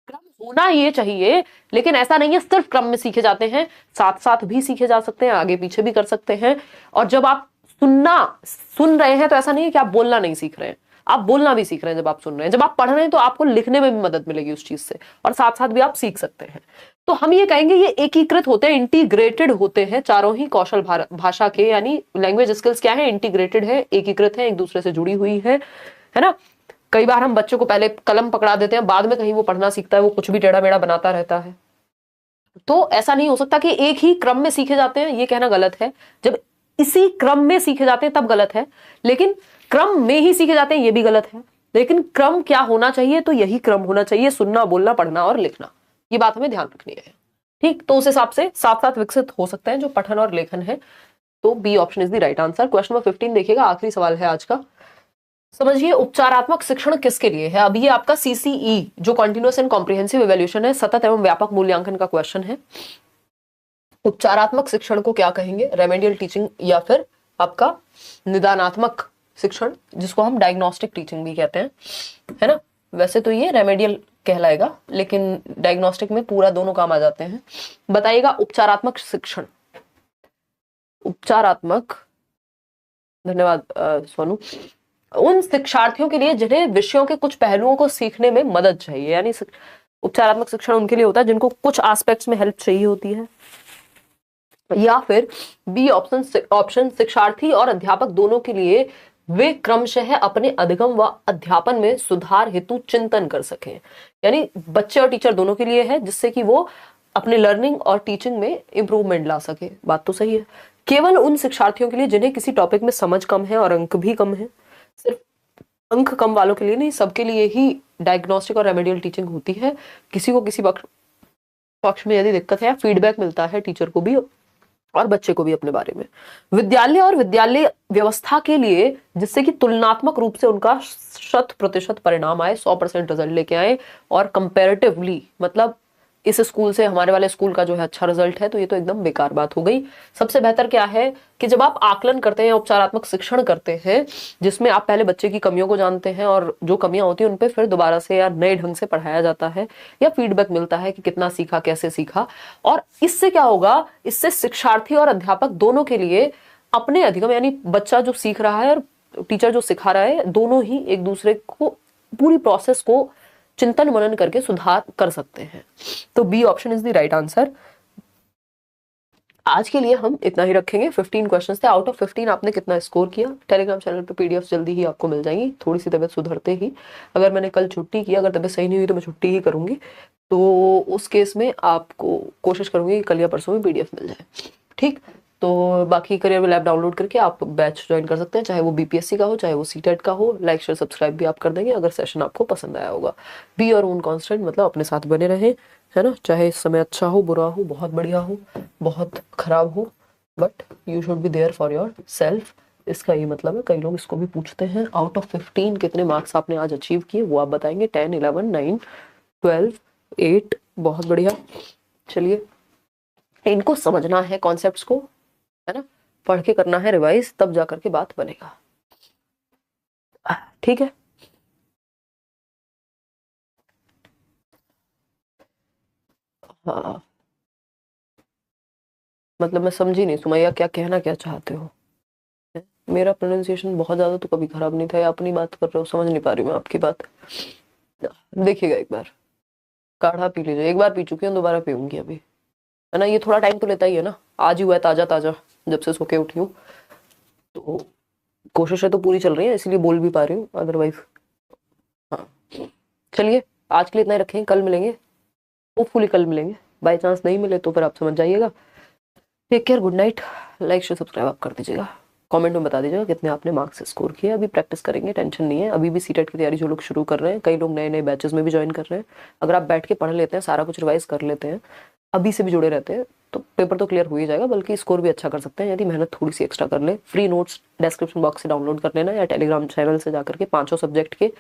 A: क्रम होना ये चाहिए, लेकिन ऐसा नहीं है सिर्फ क्रम में सीखे जाते हैं, साथ साथ भी सीखे जा सकते हैं, आगे पीछे भी कर सकते हैं। और जब आप सुन रहे हैं तो ऐसा नहीं है कि आप बोलना नहीं सीख रहे हैं, आप बोलना भी सीख रहे हैं। जब आप सुन रहे हैं, जब आप पढ़ रहे हैं तो आपको लिखने में भी मदद मिलेगी उस चीज से, और साथ साथ भी आप सीख सकते हैं। तो हम ये कहेंगे ये एकीकृत होते हैं, इंटीग्रेटेड होते हैं चारों ही कौशल भाषा के, यानी लैंग्वेज स्किल्स क्या है? इंटीग्रेटेड है, एकीकृत है, एक दूसरे से जुड़ी हुई है ना। कई बार हम बच्चों को पहले कलम पकड़ा देते हैं, बाद में कहीं वो पढ़ना सीखता है, वो कुछ भी टेढ़ा मेढ़ा बनाता रहता है। तो ऐसा नहीं हो सकता कि एक ही क्रम में सीखे जाते हैं, ये कहना गलत है। जब इसी क्रम में सीखे जाते हैं तब गलत है, लेकिन क्रम में ही सीखे जाते हैं ये भी गलत है। लेकिन क्रम क्या होना चाहिए? तो यही क्रम होना चाहिए, सुनना, बोलना, पढ़ना और लिखना। ये बात हमें ध्यान रखनी है। ठीक, तो उस हिसाब से साथ साथ विकसित हो सकते हैं जो पठन और लेखन है। तो B option is the right answer. Question number 15 देखिएगा, आखिरी सवाल है आज का। समझिए, उपचारात्मक शिक्षण किसके लिए है? अभी ये आपका CCE जो कंटिन्यूअस एंड कॉम्प्रिहेंसिव इवैल्यूएशन है, सतत एवं व्यापक मूल्यांकन का क्वेश्चन है। उपचारात्मक शिक्षण को क्या कहेंगे? रेमेडियल टीचिंग या फिर आपका निदानात्मक शिक्षण, जिसको हम डायग्नोस्टिक टीचिंग भी कहते हैं, है ना। वैसे तो ये रेमेडियल कहलाएगा, लेकिन डायग्नोस्टिक में पूरा दोनों काम आ जाते हैं। बताइएगा, उपचारात्मक शिक्षण, उपचारात्मक, धन्यवाद सोनू, उन शिक्षार्थियों के लिए जिन्हें विषयों के कुछ पहलुओं को सीखने में मदद चाहिए। यानी उपचारात्मक शिक्षण उनके लिए होता है जिनको कुछ एस्पेक्ट्स में हेल्प चाहिए होती है। या फिर बी ऑप्शन, शिक्षार्थी और अध्यापक दोनों के लिए वे क्रमशः अपने अधिगम व अध्यापन में सुधार हेतु चिंतन कर सकें। यानी बच्चे और टीचर दोनों के लिए है, जिससे कि वो अपने लर्निंग और टीचिंग में इंप्रूवमेंट ला सके। बात तो सही है। केवल उन शिक्षार्थियों के लिए जिन्हें किसी टॉपिक में समझ कम है और अंक भी कम है, सिर्फ अंक कम वालों के लिए नहीं, सबके लिए ही डायग्नोस्टिक और रेमेडियल टीचिंग होती है। किसी को किसी पक्ष में यदि दिक्कत है, फीडबैक मिलता है टीचर को भी और बच्चे को भी अपने बारे में। विद्यालय और विद्यालय व्यवस्था के लिए, जिससे कि तुलनात्मक रूप से उनका 100% परिणाम आए, 100% रिजल्ट लेके आए, और कंपैरेटिवली मतलब इस स्कूल से हमारे वाले स्कूल का जो है अच्छा रिजल्ट है, तो ये तो एकदम बेकार बात हो गई। सबसे बेहतर क्या है कि जब आप आकलन करते हैं, उपचारात्मक शिक्षण करते हैं, जिसमें आप पहले बच्चे की कमियों को जानते हैं और जो कमियां होती हैं उन पे फिर दोबारा से या नए ढंग से पढ़ाया जाता है, या फीडबैक मिलता है कि कितना सीखा, कैसे सीखा। और इससे क्या होगा, इससे शिक्षार्थी और अध्यापक दोनों के लिए अपने अधिगम, यानी बच्चा जो सीख रहा है और टीचर जो सिखा रहा है, दोनों ही एक दूसरे को पूरी प्रोसेस को चिंतन मनन करके सुधार कर सकते हैं। तो B option is the right answer. आज के लिए हम इतना ही रखेंगे। 15 क्वेश्चंस थे, आउट ऑफ 15 आपने कितना स्कोर किया? टेलीग्राम चैनल पे पीडीएफ जल्दी ही आपको मिल जाएंगी, थोड़ी सी तबीयत सुधरते ही। अगर मैंने कल छुट्टी की, अगर तबीयत सही नहीं हुई तो मैं छुट्टी ही करूंगी, तो उस केस में आपको कोशिश करूंगी कि कल या परसों में पीडीएफ मिल जाए, ठीक। तो बाकी करियर लैब डाउनलोड करके आप बैच ज्वाइन कर सकते हैं, चाहे वो बीपीएससी का हो, चाहे वो सीटेट का हो। लाइक शेयर सब्सक्राइब भी आप कर देंगे अगर सेशन आपको पसंद आया होगा। बी योर ओन कांस्टेंट, मतलब अपने साथ बने रहे, है ना। चाहे इस समय अच्छा हो, बुरा हो, बहुत बढ़िया हो, बहुत खराब हो, but you should be there for yourself. इसका ये मतलब है। कई लोग इसको भी पूछते हैं, आउट ऑफ 15 कितने मार्क्स आपने आज अचीव किए, वो आप बताएंगे। 10, 11, 9, 12, 8, बहुत बढ़िया। चलिए, इनको समझना है कॉन्सेप्ट्स को, है ना, पढ़ के करना है रिवाइज, तब जा करके बात बनेगा, ठीक है। हाँ, मतलब मैं समझी नहीं सुमैया, क्या कहना क्या चाहते हो? मेरा प्रोनाउंसिएशन बहुत ज्यादा तो कभी खराब नहीं था, या अपनी बात कर रहे हो? समझ नहीं पा रही मैं आपकी बात। देखिएगा, एक बार काढ़ा पी लीजिए। एक बार पी चुकी हूँ, दोबारा पीऊंगी अभी, है ना। ये थोड़ा टाइम तो लेता ही है ना, आज ही हुआ है ताजा ताजा, जब से सो के उठी हूँ, तो कोशिशें तो पूरी चल रही है, इसलिए बोल भी पा रही हूँ, अदरवाइज। हाँ, चलिए, आज के लिए इतना ही रखें, कल मिलेंगे, होपफुली कल मिलेंगे। बाई चांस नहीं मिले तो फिर आप समझ जाइएगा। Take care, good night. Like share subscribe आप कर दीजिएगा, कमेंट में बता दीजिएगा कितने आपने मार्क्स स्कोर किए। अभी प्रैक्टिस करेंगे, टेंशन नहीं है। अभी भी सीटेट की तैयारी जो लोग शुरू कर रहे हैं, कई लोग नए नए बैचेस में भी ज्वाइन कर रहे हैं, अगर आप बैठ के पढ़ लेते हैं, सारा कुछ रिवाइज कर लेते हैं, अभी से भी जुड़े रहते हैं, तो पेपर तो क्लियर हो ही जाएगा, बल्कि स्कोर भी अच्छा कर सकते हैं यदि मेहनत थोड़ी सी एक्स्ट्रा कर ले। फ्री नोट्स डिस्क्रिप्शन बॉक्स से डाउनलोड कर लेना, या टेलीग्राम चैनल से जाकर के 5 सब्जेक्ट के,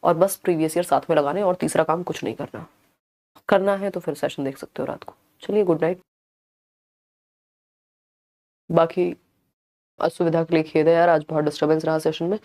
A: और बस प्रीवियस ईयर साथ में लगाने, और तीसरा काम कुछ नहीं करना। करना है तो फिर सेशन देख सकते हो रात को। चलिए, गुड नाइट। बाकी असुविधा के लिए खेद है यार, आज बहुत डिस्टर्बेंस रहा सेशन में।